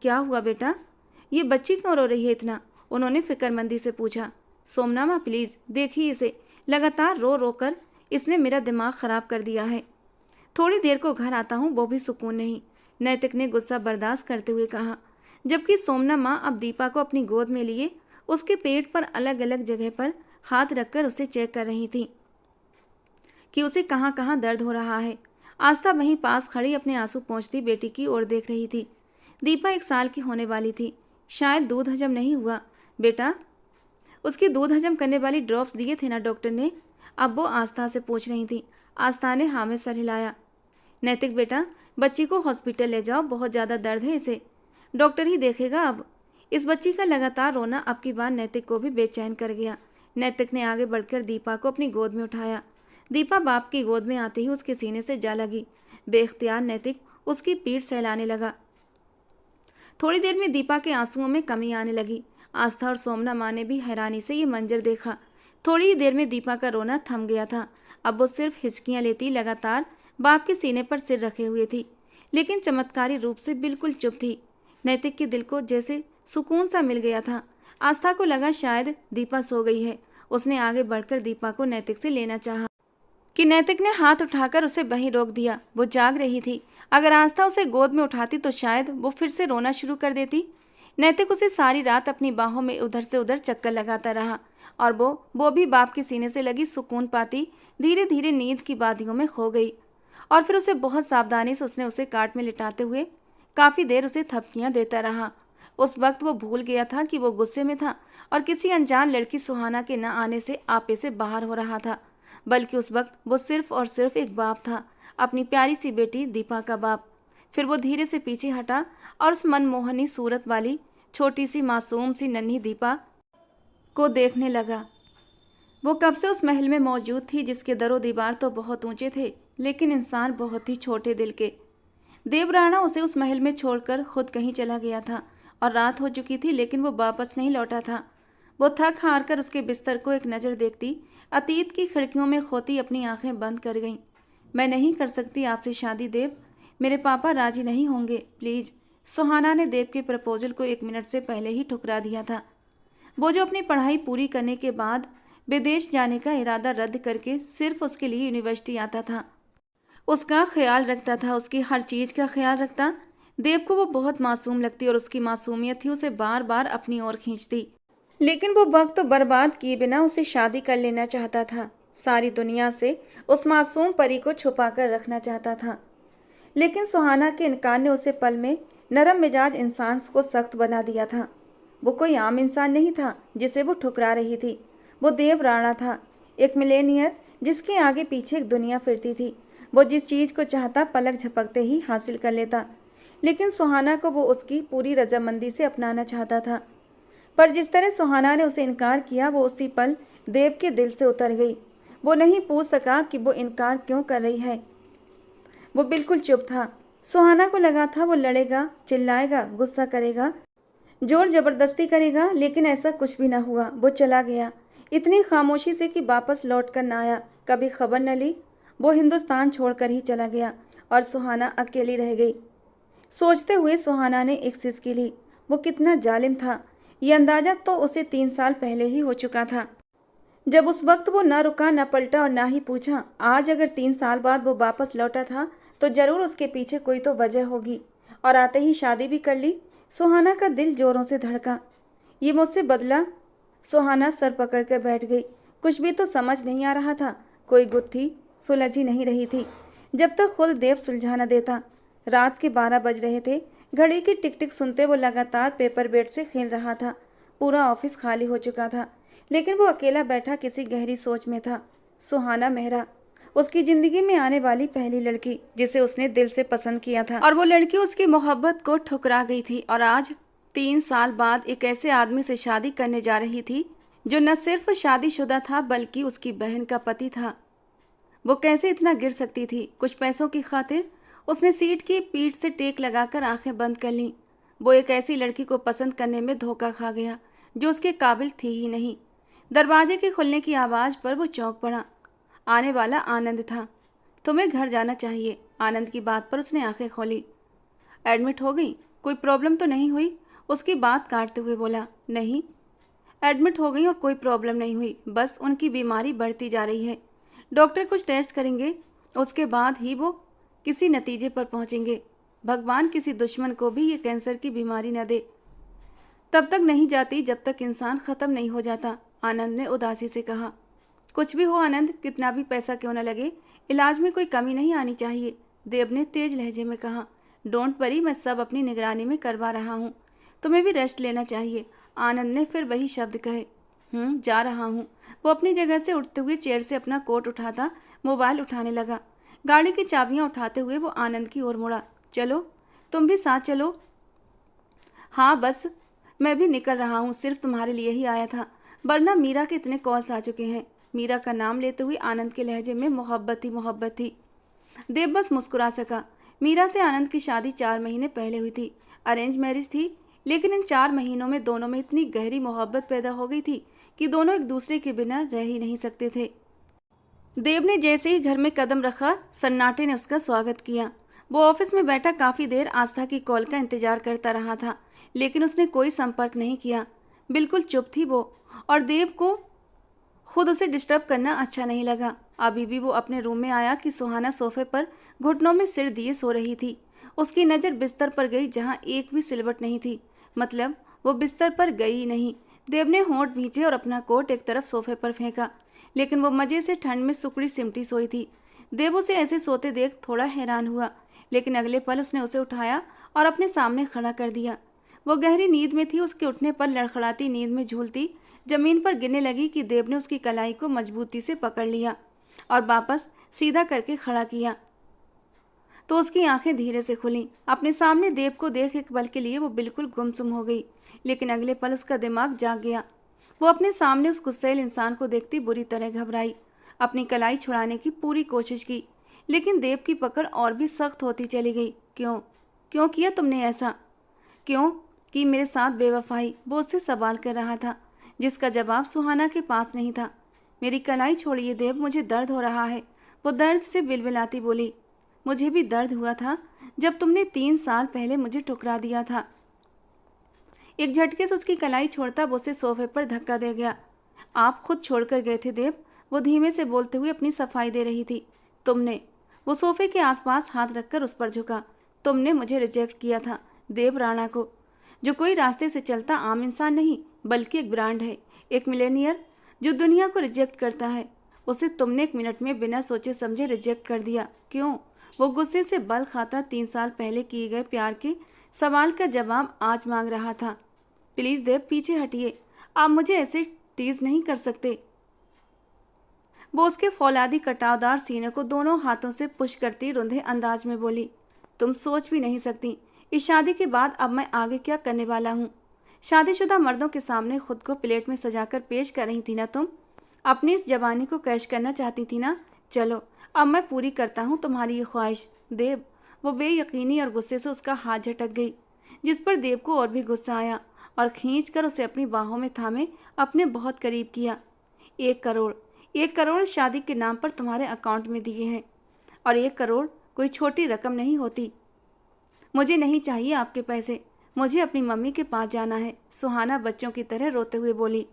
क्या हुआ बेटा, ये बच्ची क्यों रो रही है इतना, उन्होंने फिक्रमंदी से पूछा। सोमना माँ प्लीज़ देखिए इसे, लगातार रो रो कर इसने मेरा दिमाग ख़राब कर दिया है। थोड़ी देर को घर आता हूँ वो भी सुकून नहीं, नैतिक ने गुस्सा बर्दाश्त करते हुए कहा, जबकि सोमना माँ अब दीपा को अपनी गोद में लिए उसके पेट पर अलग अलग जगह पर हाथ रखकर उसे चेक कर रही थी कि उसे कहाँ कहाँ दर्द हो रहा है। आस्था वहीं पास खड़ी अपने आंसू पोंछती बेटी की ओर देख रही थी। दीपा 1 साल की होने वाली थी, शायद दूध हजम नहीं हुआ। बेटा, उसकी दूध हजम करने वाली ड्रॉप्स दिए थे ना डॉक्टर ने, अब वो आस्था से पूछ रही थी। आस्था ने हाँ में सर हिलाया। नैतिक बेटा, बच्ची को हॉस्पिटल ले जाओ, बहुत ज़्यादा दर्द है इसे, डॉक्टर ही देखेगा अब। इस बच्ची का लगातार रोना अब की बार नैतिक को भी बेचैन कर गया। नैतिक ने आगे बढ़कर दीपा को अपनी गोद में उठाया। दीपा बाप की गोद में आते ही उसके सीने से जा लगी। बेख्तियार नैतिक उसकी पीठ सहलाने लगा। थोड़ी देर में दीपा के आंसुओं में कमी आने लगी। आस्था और सोमना माँ ने भी हैरानी से ये मंजर देखा। थोड़ी ही देर में दीपा का रोना थम गया था। अब वो सिर्फ हिचकियाँ लेती लगातार बाप के सीने पर सिर रखे हुए थी, लेकिन चमत्कारी रूप से बिल्कुल चुप थी। नैतिक के दिल को जैसे सुकून सा मिल गया था। आस्था को लगा शायद दीपा सो गई है। उसने आगे बढ़कर दीपा को नैतिक से लेना चाहा कि नैतिक ने हाथ उठाकर उसे वहीं रोक दिया। वो जाग रही थी, अगर आस्था उसे गोद में उठाती तो शायद वो फिर से रोना शुरू कर देती। नैतिक उसे सारी रात अपनी बाहों में उधर से उधर चक्कर लगाता रहा और वो भी बाप के सीने से लगी सुकून पाती धीरे धीरे नींद की वादियों में खो गई। और फिर उसे बहुत सावधानी से उसने उसे काट में लिटाते हुए काफ़ी देर उसे थपकियां देता रहा। उस वक्त वो भूल गया था कि वो गुस्से में था और किसी अनजान लड़की सुहाना के न आने से आपे से बाहर हो रहा था, बल्कि उस वक्त वो सिर्फ और सिर्फ एक बाप था, अपनी प्यारी सी बेटी दीपा का बाप। फिर वो धीरे से पीछे हटा और उस मनमोहनी सूरत वाली छोटी सी मासूम सी नन्ही दीपा को देखने लगा। वो कब से उस महल में मौजूद थी जिसके दरो दीवार तो बहुत ऊंचे थे, लेकिन इंसान बहुत ही छोटे दिल के। देवराणा उसे उस महल में छोड़कर खुद कहीं चला गया था और रात हो चुकी थी, लेकिन वो वापस नहीं लौटा था। वो थक हार कर उसके बिस्तर को एक नज़र देखती अतीत की खिड़कियों में खोती अपनी आंखें बंद कर गईं। मैं नहीं कर सकती आपसे शादी देव, मेरे पापा राजी नहीं होंगे, प्लीज़। सुहाना ने देव के प्रपोजल को 1 मिनट से पहले ही ठुकरा दिया था। वो जो अपनी पढ़ाई पूरी करने के बाद विदेश जाने का इरादा रद्द करके सिर्फ उसके लिए यूनिवर्सिटी आता था, उसका ख्याल रखता था, उसकी हर चीज़ का ख्याल रखता। देव को वो बहुत मासूम लगती और उसकी मासूमियत ही उसे बार बार अपनी ओर खींचती, लेकिन वो वक्त तो बर्बाद किए बिना उसे शादी कर लेना चाहता था। सारी दुनिया से उस मासूम परी को छुपा कर रखना चाहता था, लेकिन सुहाना के इनकार ने उसे पल में नरम मिजाज इंसान को सख्त बना दिया था। वो कोई आम इंसान नहीं था जिसे वो ठुकरा रही थी, वो देव राणा था, एक मिलेनियर जिसके आगे पीछे एक दुनिया फिरती थी। वो जिस चीज़ को चाहता पलक झपकते ही हासिल कर लेता, लेकिन सुहाना को वो उसकी पूरी रजामंदी से अपनाना चाहता था। पर जिस तरह सुहाना ने उसे इनकार किया, वो उसी पल देव के दिल से उतर गई। वो नहीं पूछ सका कि वो इनकार क्यों कर रही है। वो बिल्कुल चुप था। सुहाना को लगा था वो लड़ेगा, चिल्लाएगा, गुस्सा करेगा, जोर जबरदस्ती करेगा, लेकिन ऐसा कुछ भी ना हुआ। वो चला गया इतनी खामोशी से कि वापस लौट कर ना आया, कभी खबर न ली। वो हिंदुस्तान छोड़कर ही चला गया और सुहाना अकेली रह गई। सोचते हुए सुहाना ने एक सिसकी ली। वो कितना जालिम था, ये अंदाजा तो उसे 3 साल पहले ही हो चुका था, जब उस वक्त वो न रुका न पलटा और ना ही पूछा। आज अगर 3 साल बाद वो वापस लौटा था तो जरूर उसके पीछे कोई तो वजह होगी, और आते ही शादी भी कर ली। सुहाना का दिल जोरों से धड़का। ये मुझसे बदला? सुहाना सर पकड़ कर बैठ गई। कुछ भी तो समझ नहीं आ रहा था। कोई गुत्थी सुलझ ही नहीं रही थी जब तक खुद देव सुलझा न देता। रात के 12 बज रहे थे। घड़ी की टिक टिक सुनते वो लगातार पेपर बेड से खेल रहा था। पूरा ऑफिस खाली हो चुका था, लेकिन वो अकेला बैठा किसी गहरी सोच में था। सुहाना मेहरा, उसकी जिंदगी में आने वाली पहली लड़की जिसे उसने दिल से पसंद किया था, और वो लड़की उसकी मोहब्बत को ठुकरा गई थी। और आज 3 साल बाद एक ऐसे आदमी से शादी करने जा रही थी जो न सिर्फ शादीशुदा था बल्कि उसकी बहन का पति था। वो कैसे इतना गिर सकती थी? कुछ पैसों की खातिर उसने सीट की पीठ से टेक लगाकर आंखें बंद कर लीं। वो एक ऐसी लड़की को पसंद करने में धोखा खा गया जो उसके काबिल थी ही नहीं। दरवाजे के खुलने की आवाज़ पर वो चौंक पड़ा। आने वाला आनंद था। तुम्हें घर जाना चाहिए। आनंद की बात पर उसने आंखें खोली। एडमिट हो गई? कोई प्रॉब्लम तो नहीं हुई? उसकी बात काटते हुए बोला। नहीं, एडमिट हो गई और कोई प्रॉब्लम नहीं हुई, बस उनकी बीमारी बढ़ती जा रही है। डॉक्टर कुछ टेस्ट करेंगे, उसके बाद ही वो किसी नतीजे पर पहुंचेंगे। भगवान किसी दुश्मन को भी ये कैंसर की बीमारी न दे। तब तक नहीं जाती जब तक इंसान ख़त्म नहीं हो जाता, आनंद ने उदासी से कहा। कुछ भी हो आनंद, कितना भी पैसा क्यों न लगे, इलाज में कोई कमी नहीं आनी चाहिए, देव ने तेज लहजे में कहा। डोंट वरी, मैं सब अपनी निगरानी में करवा रहा हूँ। तुम्हें भी रेस्ट लेना चाहिए। आनंद ने फिर वही शब्द कहे। जा रहा हूँ। वो अपनी जगह से उठते हुए चेयर से अपना कोट उठाता मोबाइल उठाने लगा। गाड़ी की चाबियाँ उठाते हुए वो आनंद की ओर मुड़ा। चलो, तुम भी साथ चलो। हाँ बस, मैं भी निकल रहा हूँ, सिर्फ तुम्हारे लिए ही आया था, वरना मीरा के इतने कॉल्स आ चुके हैं। मीरा का नाम लेते हुए आनंद के लहजे में मोहब्बत ही मोहब्बत थी। देव बस मुस्कुरा सका। मीरा से आनंद की शादी 4 महीने पहले हुई थी। अरेंज मैरिज थी, लेकिन इन 4 महीनों में दोनों में इतनी गहरी मोहब्बत पैदा हो गई थी कि दोनों एक दूसरे के बिना रह ही नहीं सकते थे। देव ने जैसे ही घर में कदम रखा, सन्नाटे ने उसका स्वागत किया। वो ऑफिस में बैठा काफ़ी देर आस्था की कॉल का इंतजार करता रहा था, लेकिन उसने कोई संपर्क नहीं किया। बिल्कुल चुप थी वो, और देव को खुद उसे डिस्टर्ब करना अच्छा नहीं लगा। अभी भी वो अपने रूम में आया कि सुहाना सोफे पर घुटनों में सिर दिए सो रही थी। उसकी नज़र बिस्तर पर गई जहाँ एक भी सिलवट नहीं थी, मतलब वो बिस्तर पर गई ही नहीं। देव ने होंठ भींचे और अपना कोट एक तरफ सोफे पर फेंका, लेकिन वो मज़े से ठंड में सुकड़ी सिमटी सोई थी। देव उसे ऐसे सोते देख थोड़ा हैरान हुआ, लेकिन अगले पल उसने उसे उठाया और अपने सामने खड़ा कर दिया। वो गहरी नींद में थी। उसके उठने पर लड़खड़ाती नींद में झूलती जमीन पर गिरने लगी कि देव ने उसकी कलाई को मजबूती से पकड़ लिया और वापस सीधा करके खड़ा किया, तो उसकी आंखें धीरे से खुलीं। अपने सामने देव को देख एक पल के लिए वो बिल्कुल गुमसुम हो गई, लेकिन अगले पल उसका दिमाग जाग गया। वो अपने सामने उस गुस्सैल इंसान को देखती बुरी तरह घबराई। अपनी कलाई छुड़ाने की पूरी कोशिश की, लेकिन देव की पकड़ और भी सख्त होती चली गई। क्यों क्यों किया तुमने ऐसा? क्यों कि मेरे साथ बेवफाई? वो उससे सवाल कर रहा था, जिसका जवाब सुहाना के पास नहीं था। मेरी कलाई छोड़िए देव, मुझे दर्द हो रहा है, वो दर्द से बिलबिलाती बोली। मुझे भी दर्द हुआ था जब तुमने 3 साल पहले मुझे ठुकरा दिया था। एक झटके से उसकी कलाई छोड़ता वो उसे सोफे पर धक्का दे गया। आप खुद छोड़कर गए थे देव, वो धीमे से बोलते हुए अपनी सफाई दे रही थी। तुमने, वो सोफे के आसपास हाथ रखकर उस पर झुका, तुमने मुझे रिजेक्ट किया था देव राणा को, जो कोई रास्ते से चलता आम इंसान नहीं बल्कि एक ब्रांड है, एक मिलेनियर जो दुनिया को रिजेक्ट करता है। उसे तुमने 1 मिनट में बिना सोचे समझे रिजेक्ट कर दिया। क्यों? वो गुस्से से बल खाता 3 साल पहले किए गए प्यार के सवाल का जवाब आज मांग रहा था। प्लीज़ देव, पीछे हटिए, आप मुझे ऐसे टीज नहीं कर सकते। वो उसके फौलादी कटावदार सीने को दोनों हाथों से पुश करती रुंधे अंदाज में बोली। तुम सोच भी नहीं सकती इस शादी के बाद अब मैं आगे क्या करने वाला हूँ। शादीशुदा मर्दों के सामने खुद को प्लेट में सजाकर पेश कर रही थी ना तुम, अपनी इस जवानी को कैश करना चाहती थी ना। चलो अब मैं पूरी करता हूँ तुम्हारी ये ख्वाहिश। देव, वो बेयकीनी और गुस्से से उसका हाथ झटक गई, जिस पर देव को और भी गुस्सा आया और खींच कर उसे अपनी बाहों में थामे अपने बहुत करीब किया। 1 करोड़, 1 करोड़ शादी के नाम पर तुम्हारे अकाउंट में दिए हैं, और 1 करोड़ कोई छोटी रकम नहीं होती। मुझे नहीं चाहिए आपके पैसे, मुझे अपनी मम्मी के पास जाना है, सुहाना बच्चों की तरह रोते हुए बोली।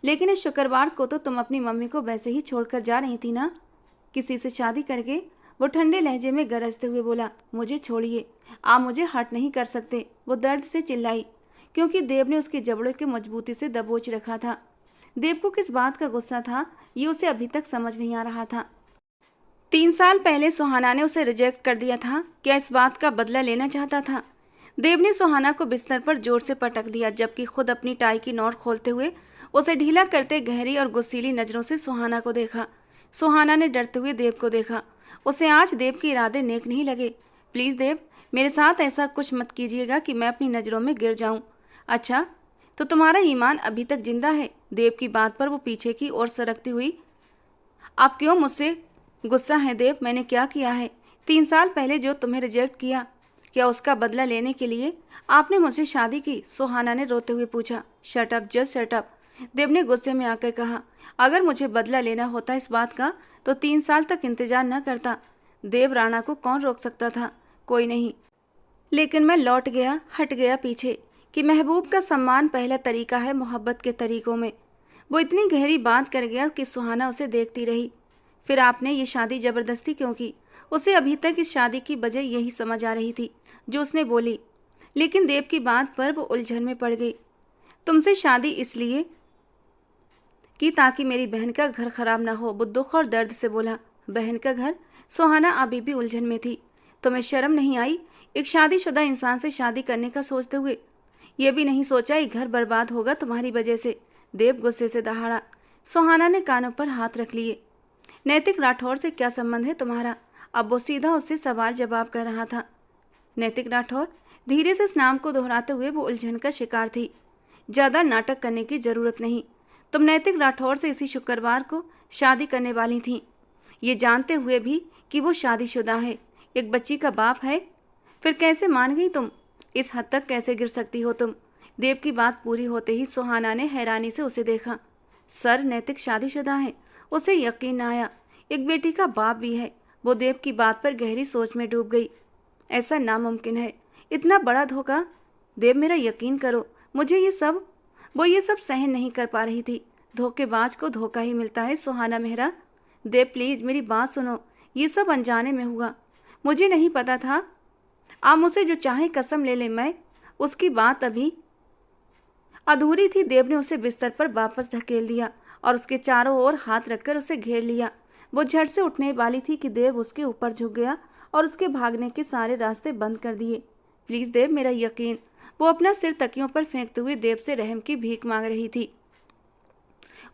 लेकिन इस शुक्रवार को तो तुम अपनी मम्मी को वैसे ही छोड़कर जा रही थी ना, किसी से शादी करके। वो ठंडे लहजे में गरजते हुए बोला, मुझे छोड़िए, आप मुझे हर्ट नहीं कर सकते। वो दर्द से चिल्लाई, क्योंकि देव ने उसके जबड़ों के मजबूती से दबोच रखा था। देव को किस बात का गुस्सा था, ये उसे अभी तक समझ नहीं आ रहा था। 3 साल पहले सुहाना ने उसे रिजेक्ट कर दिया था। क्या इस बात का बदला लेना चाहता था? देव ने सुहाना को बिस्तर पर जोर से पटक दिया, जबकि खुद अपनी टाई की नॉट खोलते हुए उसे ढीला करते गहरी और गुस्सीली नजरों से सुहाना को देखा। सुहाना ने डरते हुए देव को देखा। उसे आज देव के इरादे नेक नहीं लगे। प्लीज देव, मेरे साथ ऐसा कुछ मत कीजिएगा कि मैं अपनी नज़रों में गिर जाऊं। अच्छा, तो तुम्हारा ईमान अभी तक जिंदा है? देव की बात पर वो पीछे की ओर सरकती हुई, आप क्यों मुझसे गुस्सा है देव? मैंने क्या किया है? 3 साल पहले जो तुम्हें रिजेक्ट किया, क्या उसका बदला लेने के लिए आपने मुझसे शादी की? सुहाना ने रोते हुए पूछा। Shut up, just shut up, Dev ने गुस्से में आकर कहा। अगर मुझे बदला लेना होता इस बात का तो 3 साल तक इंतजार न करता। देव राणा को कौन रोक सकता था? कोई नहीं। लेकिन मैं लौट गया, हट गया पीछे, कि महबूब का सम्मान पहला तरीका है मोहब्बत के तरीकों में। वो इतनी गहरी बात कर गया कि सुहाना उसे देखती रही। फिर आपने ये शादी जबरदस्ती क्यों की? उसे अभी तक इस शादी की वजह यही समझ आ रही थी जो उसने बोली, लेकिन देव की बात पर वो उलझन में पड़ गई। तुमसे शादी इसलिए कि ताकि मेरी बहन का घर खराब ना हो, वो दुख और दर्द से बोला। बहन का घर? सुहाना अभी भी उलझन में थी। तुम्हें शर्म नहीं आई एक शादीशुदा इंसान से शादी करने का सोचते हुए? ये भी नहीं सोचा ये घर बर्बाद होगा तुम्हारी वजह से? देव गुस्से से दहाड़ा। सुहाना ने कानों पर हाथ रख लिए। नैतिक राठौर से क्या संबंध है तुम्हारा? अब वो सीधा उससे सवाल जवाब कर रहा था। नैतिक राठौर? धीरे से इस नाम को दोहराते हुए वो उलझन का शिकार थी। ज्यादा नाटक करने की जरूरत नहीं। तुम नैतिक राठौर से इसी शुक्रवार को शादी करने वाली थीं, ये जानते हुए भी कि वो शादीशुदा है, एक बच्ची का बाप है। फिर कैसे मान गई तुम? इस हद तक कैसे गिर सकती हो तुम? देव की बात पूरी होते ही सुहाना ने हैरानी से उसे देखा। सर, नैतिक शादीशुदा है? उसे यकीन न आया। एक बेटी का बाप भी है। वो देव की बात पर गहरी सोच में डूब गई। ऐसा नामुमकिन है, इतना बड़ा धोखा। देव, मेरा यकीन करो, मुझे वो ये सब सहन नहीं कर पा रही थी। धोखेबाज को धोखा ही मिलता है सुहाना मेहरा। देव प्लीज मेरी बात सुनो, ये सब अनजाने में हुआ, मुझे नहीं पता था। आप मुझसे जो चाहे कसम ले ले, मैं उसकी बात अभी अधूरी थी। देव ने उसे बिस्तर पर वापस धकेल दिया और उसके चारों ओर हाथ रखकर उसे घेर लिया। वो झट से उठने वाली थी कि देव उसके ऊपर झुक गया और उसके भागने के सारे रास्ते बंद कर दिए। प्लीज देव, मेरा यकीन। वो अपना सिर तकियों पर फेंकते हुए देव से रहम की भीख मांग रही थी।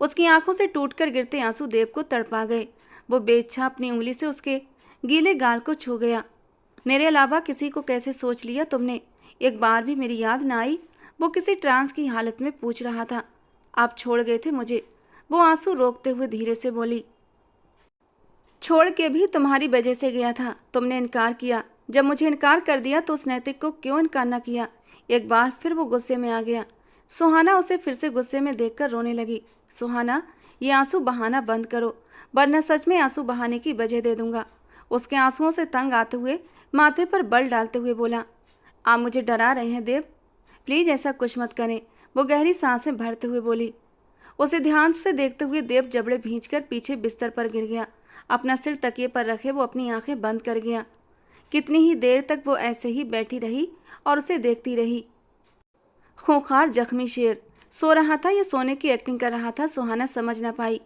उसकी आंखों से टूटकर गिरते आंसू देव को तड़पा गए। वो बेइच्छा अपनी उंगली से उसके गीले गाल को छू गया। मेरे अलावा किसी को कैसे सोच लिया तुमने? एक बार भी मेरी याद ना आई? वो किसी ट्रांस की हालत में पूछ रहा था। आप छोड़ गए थे मुझे, वो आंसू रोकते हुए धीरे से बोली। छोड़ के भी तुम्हारी वजह से गया था। तुमने इनकार किया। जब मुझे इनकार कर दिया तो उस नैतिक को क्यों इनकार न किया? एक बार फिर वो गुस्से में आ गया। सुहाना उसे फिर से गुस्से में देखकर रोने लगी। सुहाना, ये आंसू बहाना बंद करो, वरना सच में आंसू बहाने की वजह दे दूंगा। उसके आंसुओं से तंग आते हुए माथे पर बल डालते हुए बोला। आप मुझे डरा रहे हैं देव, प्लीज ऐसा कुछ मत करें। वो गहरी सांसें भरते हुए बोली। उसे ध्यान से देखते हुए देव जबड़े भींचकर पीछे बिस्तर पर गिर गया। अपना सिर तकिए पर रखे वो अपनी आंखें बंद कर गया। कितनी ही देर तक वो ऐसे ही बैठी रही और उसे देखती रही। खूंखार जख्मी शेर सो रहा था या सोने की एक्टिंग कर रहा था, सुहाना समझ न पाई।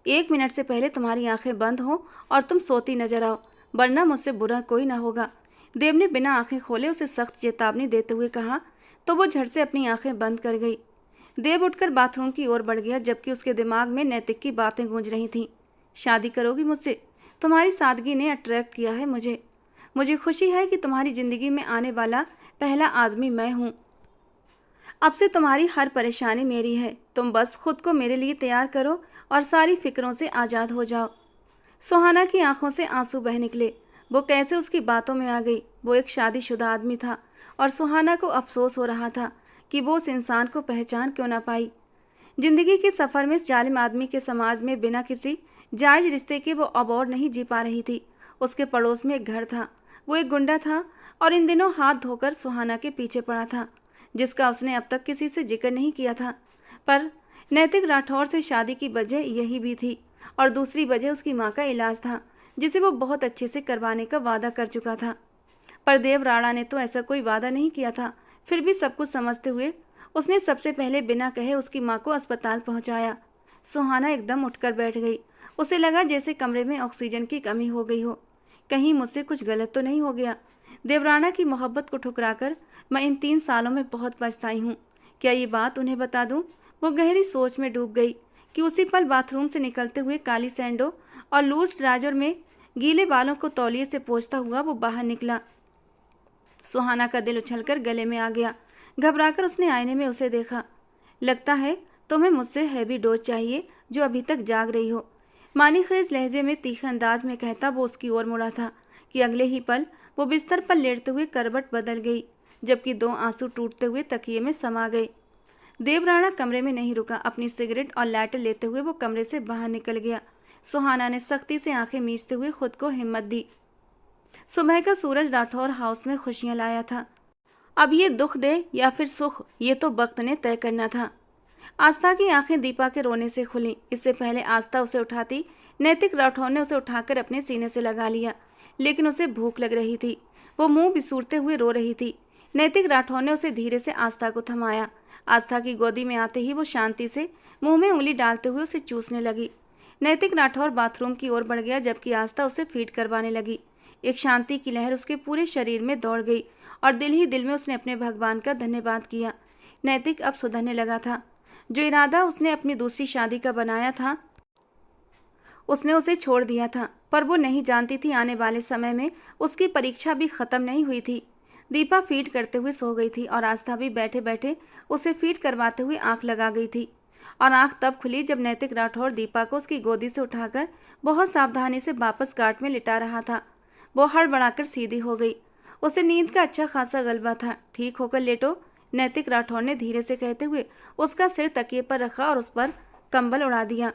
1 मिनट से पहले तुम्हारी आंखें बंद हो और तुम सोती नजर आओ, वरना मुझसे बुरा कोई ना होगा। देव ने बिना आंखें खोले उसे सख्त चेतावनी देते हुए कहा, तो वो झट से अपनी आंखें बंद कर गई। देव उठकर बाथरूम की ओर बढ़ गया, जबकि उसके दिमाग में नैतिक की बातें गूंज रही थीं। शादी करोगी मुझसे? तुम्हारी सादगी ने अट्रैक्ट किया है मुझे खुशी है कि तुम्हारी जिंदगी में आने वाला पहला आदमी मैं हूँ। अब से तुम्हारी हर परेशानी मेरी है। तुम बस खुद को मेरे लिए तैयार करो और सारी फिक्रों से आज़ाद हो जाओ। सुहाना की आंखों से आंसू बह निकले। वो कैसे उसकी बातों में आ गई। वो एक शादीशुदा आदमी था और सुहाना को अफसोस हो रहा था कि वो उस इंसान को पहचान क्यों ना पाई। जिंदगी के सफ़र में इस जालिम आदमी के समाज में बिना किसी जायज रिश्ते के वो अब और नहीं जी पा रही थी। उसके पड़ोस में एक घर था। वो एक गुंडा था और इन दिनों हाथ धोकर सुहाना के पीछे पड़ा था, जिसका उसने अब तक किसी से जिक्र नहीं किया था। पर नैतिक राठौर से शादी की वजह यही भी थी, और दूसरी वजह उसकी माँ का इलाज था, जिसे वो बहुत अच्छे से करवाने का वादा कर चुका था। पर देव राणा ने तो ऐसा कोई वादा नहीं किया था। फिर भी सब कुछ समझते हुए उसने सबसे पहले बिना कहे उसकी माँ को अस्पताल पहुंचाया। सुहाना एकदम उठकर बैठ गई। उसे लगा जैसे कमरे में ऑक्सीजन की कमी हो गई हो। कहीं मुझसे कुछ गलत तो नहीं हो गया? देवराणा की मोहब्बत को ठुकराकर मैं इन 3 सालों में बहुत पछताई हूँ। क्या ये बात उन्हें बता दूँ? वो गहरी सोच में डूब गई कि उसी पल बाथरूम से निकलते हुए काली सैंडो और लूज ट्राउजर में गीले बालों को तौलिए से पोंछता हुआ वो बाहर निकला। सुहाना का दिल उछलकर गले में आ गया। घबराकर उसने आईने में उसे देखा। लगता है तुम्हें मुझसे हैवी डोज चाहिए जो अभी तक जाग रही हो, मानीखेज लहजे में तीखे अंदाज में कहता वो उसकी ओर मुड़ा था कि अगले ही पल वो बिस्तर पर लेटते हुए करवट बदल गई, जबकि 2 आंसू टूटते हुए तकिए में समा गए। देवराणा कमरे में नहीं रुका। अपनी सिगरेट और लाइटर लेते हुए वो कमरे से बाहर निकल गया। सुहाना ने सख्ती से आंखें मीचते हुए खुद को हिम्मत दी। सुबह का सूरज राठौर हाउस में खुशियां लाया था। अब ये दुख दे या फिर सुख, ये तो वक्त ने तय करना था। आस्था की आंखें दीपा के रोने से खुलीं। इससे पहले आस्था उसे उठाती, नैतिक राठौर ने उसे उठाकर अपने सीने से लगा लिया, लेकिन उसे भूख लग रही थी। वो मुंह बिसूरते हुए रो रही थी। नैतिक राठौर ने उसे धीरे से आस्था को थमाया। आस्था की गोदी में आते ही वो शांति से मुंह में उंगली डालते हुए उसे चूसने लगी। नैतिक राठौर बाथरूम की ओर बढ़ गया, जबकि आस्था उसे फीड करवाने लगी। एक शांति की लहर उसके पूरे शरीर में दौड़ गई और दिल ही दिल में उसने अपने भगवान का धन्यवाद किया। नैतिक अब सुधरने लगा था। जो इरादा उसने अपनी दूसरी शादी का बनाया था उसने उसे छोड़ दिया था, पर वो नहीं जानती थी आने वाले समय में उसकी परीक्षा भी खत्म नहीं हुई थी। दीपा फीड करते हुए सो गई थी और आस्था भी बैठे बैठे उसे फीड करवाते हुए आंख लगा गई थी। और आंख तब खुली जब नैतिक राठौर दीपा को उसकी गोदी से उठाकर बहुत सावधानी से वापस गार्ड में लिटा रहा था। वो हड़बड़ाकर सीधी हो गई। उसे नींद का अच्छा खासा गलबा था। ठीक होकर लेटो, नैतिक राठौर ने धीरे से कहते हुए उसका सिर तकिए पर रखा और उस पर कंबल उड़ा दिया।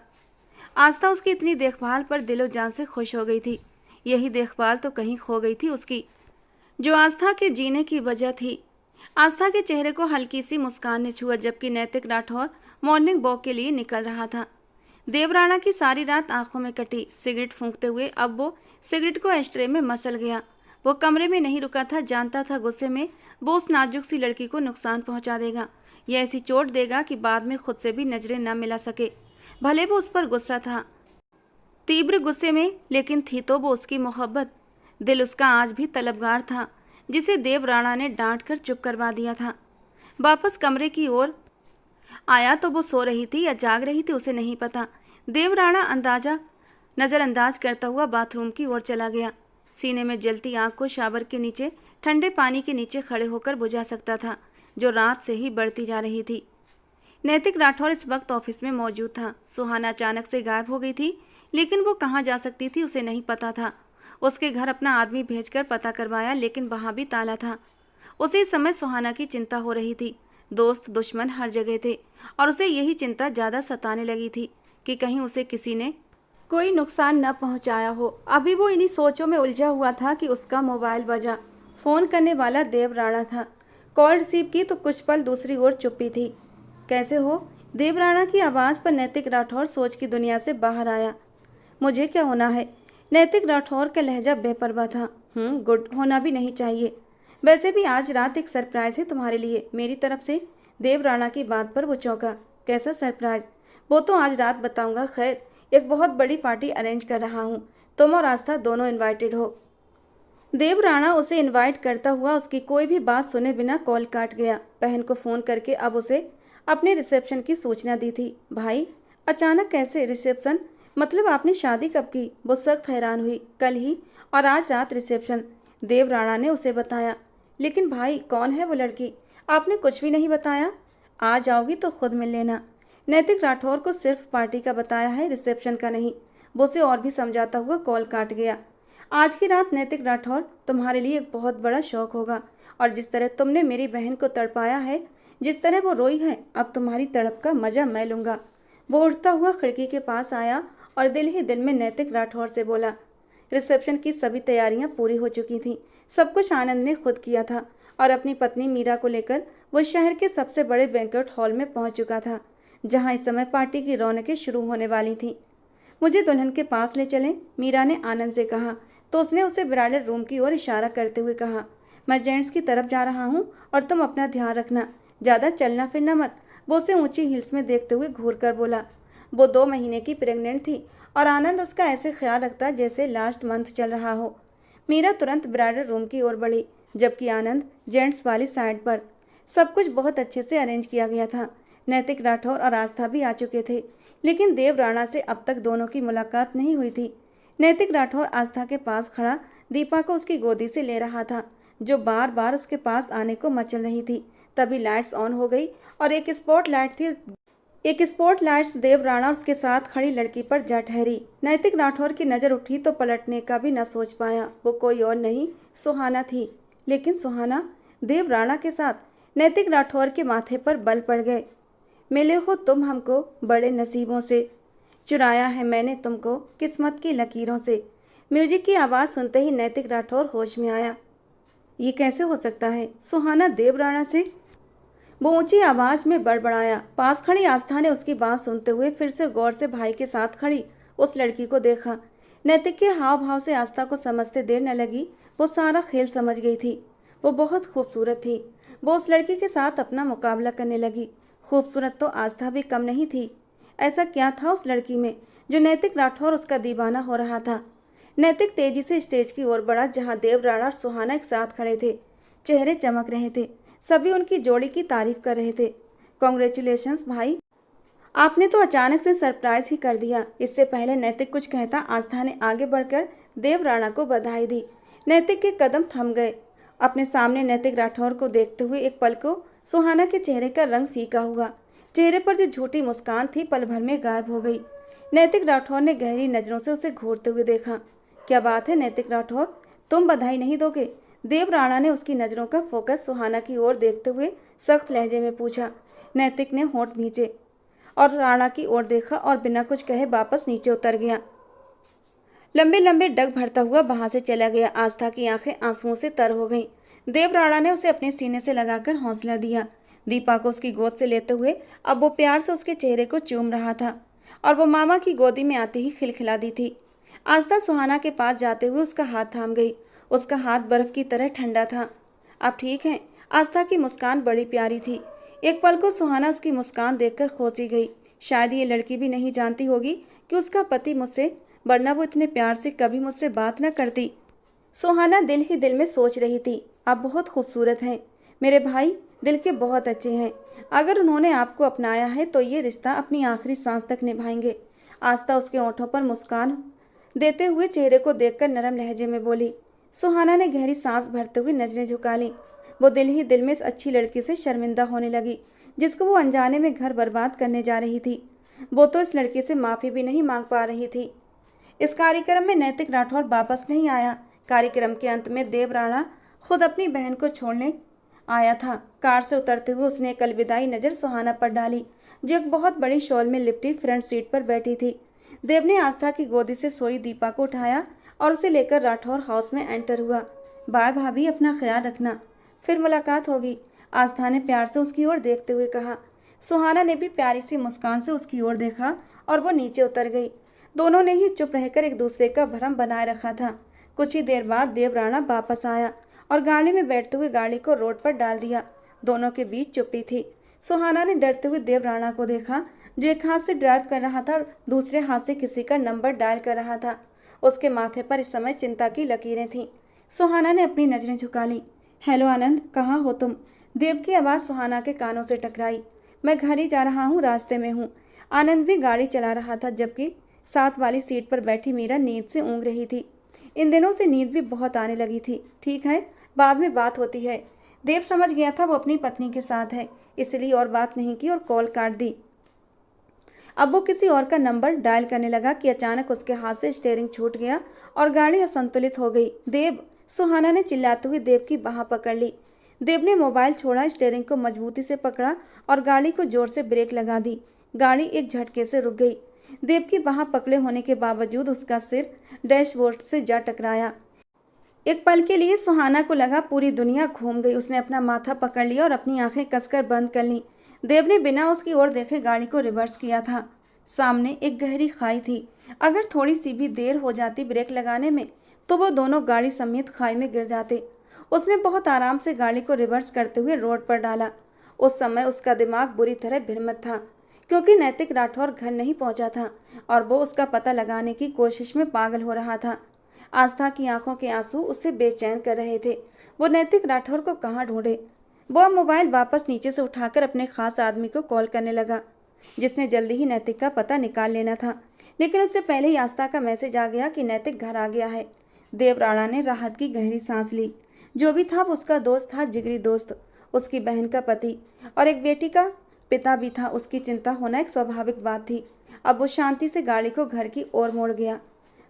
आस्था उसकी इतनी देखभाल पर दिलो जान से खुश हो गई थी। यही देखभाल तो कहीं खो गई थी उसकी, जो आस्था के जीने की वजह थी। आस्था के चेहरे को हल्की सी मुस्कान ने छुआ, जबकि नैतिक राठौर मॉर्निंग वॉक के लिए निकल रहा था। देवराणा की सारी रात आंखों में कटी। सिगरेट फूंकते हुए अब वो सिगरेट को एस्ट्रे में मसल गया। वो कमरे में नहीं रुका था। जानता था गुस्से में वो उस नाजुक सी लड़की को नुकसान पहुंचा देगा या ऐसी चोट देगा कि बाद में खुद से भी नजरें न मिला सके। भले वो उस पर गुस्सा था, तीव्र गुस्से में, लेकिन थी तो वो उसकी मोहब्बत। दिल उसका आज भी तलबगार था, जिसे देवराणा ने डांट कर चुप करवा दिया था। वापस कमरे की ओर आया तो वो सो रही थी या जाग रही थी उसे नहीं पता। देवराणा नजरअंदाज करता हुआ बाथरूम की ओर चला गया। सीने में जलती आग को शावर के नीचे ठंडे पानी के नीचे खड़े होकर बुझा सकता था, जो रात से ही बढ़ती जा रही थी। नैतिक राठौर इस वक्त ऑफिस में मौजूद था। सुहाना अचानक से गायब हो गई थी, लेकिन वो कहाँ जा सकती थी उसे नहीं पता था। उसके घर अपना आदमी भेजकर पता करवाया, लेकिन वहाँ भी ताला था। उसे इस समय सुहाना की चिंता हो रही थी। दोस्त दुश्मन हर जगह थे और उसे यही चिंता ज़्यादा सताने लगी थी कि कहीं उसे किसी ने कोई नुकसान न पहुंचाया हो। अभी वो इन्हीं सोचों में उलझा हुआ था कि उसका मोबाइल बजा। फ़ोन करने वाला देवराणा था। कॉल रिसीव की तो कुछ पल दूसरी ओर चुप्पी थी। कैसे हो? देवराणा की आवाज़ पर नैतिक राठौर सोच की दुनिया से बाहर आया। मुझे क्या होना है? नैतिक राठौर का लहजा बेपरवाह था। गुड, होना भी नहीं चाहिए। वैसे भी आज रात एक सरप्राइज़ है तुम्हारे लिए मेरी तरफ से। देवराणा की बात पर वो चौंका। कैसा सरप्राइज़? वो तो आज रात बताऊंगा। खैर, एक बहुत बड़ी पार्टी अरेंज कर रहा हूँ। तुम और आस्था दोनों इनवाइटेड हो। देवराणा उसे इनवाइट करता हुआ उसकी कोई भी बात सुने बिना कॉल काट गया। बहन को फ़ोन करके अब उसे अपने रिसेप्शन की सूचना दी थी। भाई, अचानक कैसे रिसेप्शन? मतलब आपने शादी कब की? वो सख्त हैरान हुई। कल ही, और आज रात रिसेप्शन, देवराणा ने उसे बताया। लेकिन भाई, कौन है वो लड़की? आपने कुछ भी नहीं बताया। आ जाओगी तो खुद मिल लेना। नैतिक राठौर को सिर्फ पार्टी का बताया है, रिसेप्शन का नहीं। वो उसे और भी समझाता हुआ कॉल काट गया। आज की रात नैतिक राठौर तुम्हारे लिए एक बहुत बड़ा शौक होगा, और जिस तरह तुमने मेरी बहन को तड़पाया है, जिस तरह वो रोई है, अब तुम्हारी तड़प का मजा मैं लूँगा। वो उठता हुआ खिड़की के पास आया और दिल ही दिल में नैतिक राठौर से बोला। रिसेप्शन की सभी तैयारियां पूरी हो चुकी थीं। सब कुछ आनंद ने खुद किया था और अपनी पत्नी मीरा को लेकर वो शहर के सबसे बड़े बैंक्वेट हॉल में पहुंच चुका था, जहां इस समय पार्टी की रौनकें शुरू होने वाली थीं। मुझे दुल्हन के पास ले चलें, मीरा ने आनंद से कहा तो उसने उसे ब्राइडल रूम की ओर इशारा करते हुए कहा, मैं जेंट्स की तरफ जा रहा हूँ और तुम अपना ध्यान रखना, ज़्यादा चलना फिरना मत। वो उसे ऊंची हिल्स में देखते हुए घूर कर बोला। वो 2 महीने की प्रेग्नेंट थी और आनंद उसका ऐसे ख्याल रखता जैसे लास्ट मंथ चल रहा हो। मीरा तुरंत ब्राइडल रूम की ओर बढ़ी, जबकि आनंद जेंट्स वाली साइड पर। सब कुछ बहुत अच्छे से अरेंज किया गया था। नैतिक राठौर और आस्था भी आ चुके थे, लेकिन देव राणा से अब तक दोनों की मुलाकात नहीं हुई थी। नैतिक राठौर आस्था के पास खड़ा दीपा को उसकी गोदी से ले रहा था, जो बार बार उसके पास आने को मचल रही थी। तभी लाइट्स ऑन हो गई और एक स्पॉट लाइट्स देव राणा और उसके साथ खड़ी लड़की पर जा ठहरी। नैतिक राठौर की नज़र उठी तो पलटने का भी न सोच पाया। वो कोई और नहीं, सुहाना थी। लेकिन सुहाना देव राणा के साथ। नैतिक राठौर के माथे पर बल पड़ गए। मिले हो तुम हमको बड़े नसीबों से, चुराया है मैंने तुमको किस्मत की लकीरों से। म्यूजिक की आवाज़ सुनते ही नैतिक राठौर होश में आया। ये कैसे हो सकता है? सुहाना देव राणा से? वो ऊंची आवाज में बड़बड़ाया। पास खड़ी आस्था ने उसकी बात सुनते हुए फिर से गौर से भाई के साथ खड़ी उस लड़की को देखा। नैतिक के हाव भाव से आस्था को समझते देर न लगी। वो सारा खेल समझ गई थी। वो बहुत खूबसूरत थी। वो उस लड़की के साथ अपना मुकाबला करने लगी। खूबसूरत तो आस्था भी कम नहीं थी। ऐसा क्या था उस लड़की में जो नैतिक राठौर उसका दीवाना हो रहा था? नैतिक तेजी से स्टेज की ओर बढ़ा, जहां देव राणा और सुहाना एक साथ खड़े थे। चेहरे चमक रहे थे। सभी उनकी जोड़ी की तारीफ कर रहे थे। कॉन्ग्रेचुलेशंस भाई, आपने तो अचानक से सरप्राइज ही कर दिया। इससे पहले नैतिक कुछ कहता, आस्था ने आगे बढ़कर देव राणा को बधाई दी। नैतिक के कदम थम गए। अपने सामने नैतिक राठौर को देखते हुए एक पल को सुहाना के चेहरे का रंग फीका हुआ। चेहरे पर जो झूठी मुस्कान थी पल भर में गायब हो गई। नैतिक राठौर ने गहरी नजरों से उसे घूरते हुए देखा। क्या बात है नैतिक राठौर, तुम बधाई नहीं दोगे? देव राणा ने उसकी नज़रों का फोकस सुहाना की ओर देखते हुए सख्त लहजे में पूछा। नैतिक ने होंठ भींचे और राणा की ओर देखा और बिना कुछ कहे वापस नीचे उतर गया। लंबे लंबे डग भरता हुआ वहां से चला गया। आस्था की आंखें आंसुओं से तर हो गईं। देव राणा ने उसे अपने सीने से लगाकर हौसला दिया। दीपा को उसकी गोद से लेते हुए अब वो प्यार से उसके चेहरे को चूम रहा था और वो मामा की गोदी में आते ही खिलखिला दी थी। आस्था सुहाना के पास जाते हुए उसका हाथ थाम गई। उसका हाथ बर्फ की तरह ठंडा था। आप ठीक हैं? आस्था की मुस्कान बड़ी प्यारी थी। एक पल को सुहाना उसकी मुस्कान देखकर खोसी गई। शायद ये लड़की भी नहीं जानती होगी कि उसका पति मुझसे, वरना वो इतने प्यार से कभी मुझसे बात न करती। सुहाना दिल ही दिल में सोच रही थी, आप बहुत खूबसूरत हैं। मेरे भाई दिल के बहुत अच्छे हैं। अगर उन्होंने आपको अपनाया है तो ये रिश्ता अपनी आखिरी सांस तक निभाएंगे। आस्था उसके होठों पर मुस्कान देते हुए चेहरे को देखकर नरम लहजे में बोली। सुहाना ने गहरी सांस भरते हुए नजरें झुका लीं। वो दिल ही दिल में इस अच्छी लड़की से शर्मिंदा होने लगी, जिसको वो अनजाने में घर बर्बाद करने जा रही थी। वो तो इस लड़की से माफ़ी भी नहीं मांग पा रही थी। इस कार्यक्रम में नैतिक राठौर वापस नहीं आया। कार्यक्रम के अंत में देव राणा खुद अपनी बहन को छोड़ने आया था। कार से उतरते हुए उसने एक अलविदाई नज़र सुहाना पर डाली, जो एक बहुत बड़ी शॉल में लिपटी फ्रंट सीट पर बैठी थी। देव ने आस्था की गोदी से सोई दीपा को उठाया और उसे लेकर राठौर हाउस में एंटर हुआ। बाय भाभी, अपना ख्याल रखना, फिर मुलाकात होगी, आस्था ने प्यार से उसकी ओर देखते हुए कहा। सुहाना ने भी प्यारी सी मुस्कान से उसकी ओर देखा और वो नीचे उतर गई। दोनों ने ही चुप रहकर एक दूसरे का भ्रम बनाए रखा था। कुछ ही देर बाद देव राणा वापस आया और गाड़ी में बैठते हुए गाड़ी को रोड पर डाल दिया। दोनों के बीच चुप्पी थी। सुहाना ने डरते हुए देव राणा को देखा, जो एक हाथ से ड्राइव कर रहा था और दूसरे हाथ से किसी का नंबर डायल कर रहा था। उसके माथे पर इस समय चिंता की लकीरें थीं। सुहाना ने अपनी नजरें झुका ली। हेलो आनंद, कहाँ हो तुम? देव की आवाज़ सुहाना के कानों से टकराई। मैं घर ही जा रहा हूँ, रास्ते में हूँ। आनंद भी गाड़ी चला रहा था, जबकि साथ वाली सीट पर बैठी मीरा नींद से ऊँग रही थी। इन दिनों से नींद भी बहुत आने लगी थी। ठीक है, बाद में बात होती है। देव समझ गया था वो अपनी पत्नी के साथ है, इसलिए और बात नहीं की और कॉल काट दी। अब वो किसी और का नंबर डायल करने लगा कि अचानक उसके हाथ से स्टीयरिंग छूट गया और गाड़ी असंतुलित हो गई। देव, सुहाना ने चिल्लाते हुए देव की बाह पकड़ ली। देव ने मोबाइल छोड़ा, स्टीयरिंग को मजबूती से पकड़ा और गाड़ी को जोर से ब्रेक लगा दी। गाड़ी एक झटके से रुक गई। देव की बाह पकड़े होने के बावजूद उसका सिर डैशबोर्ड से जा टकराया। एक पल के लिए सुहाना को लगा पूरी दुनिया घूम गई। उसने अपना माथा पकड़ लिया और अपनी आंखें कसकर बंद कर ली। देव ने बिना उसकी ओर देखे गाड़ी को रिवर्स किया था। सामने एक गहरी खाई थी। अगर थोड़ी सी भी देर हो जाती ब्रेक लगाने में तो वो दोनों गाड़ी समेत खाई में गिर जाते। उसने बहुत आराम से गाड़ी को रिवर्स करते हुए रोड पर डाला। उस समय उसका दिमाग बुरी तरह भ्रमित था, क्योंकि नैतिक राठौर घर नहीं पहुंचा था और वो उसका पता लगाने की कोशिश में पागल हो रहा था। आस्था की आंखों के आंसू उसे बेचैन कर रहे थे। वो नैतिक राठौर को कहाँ ढूंढे। वो मोबाइल वापस नीचे से उठाकर अपने खास आदमी को कॉल करने लगा, जिसने जल्दी ही नैतिक का पता निकाल लेना था। लेकिन उससे पहले ही आस्था का मैसेज आ गया कि नैतिक घर आ गया है। देव राणा ने राहत की गहरी सांस ली। जो भी था वो उसका दोस्त था, जिगरी दोस्त, उसकी बहन का पति और एक बेटी का पिता भी था। उसकी चिंता होना एक स्वाभाविक बात थी। अब वो शांति से गाड़ी को घर की ओर मोड़ गया।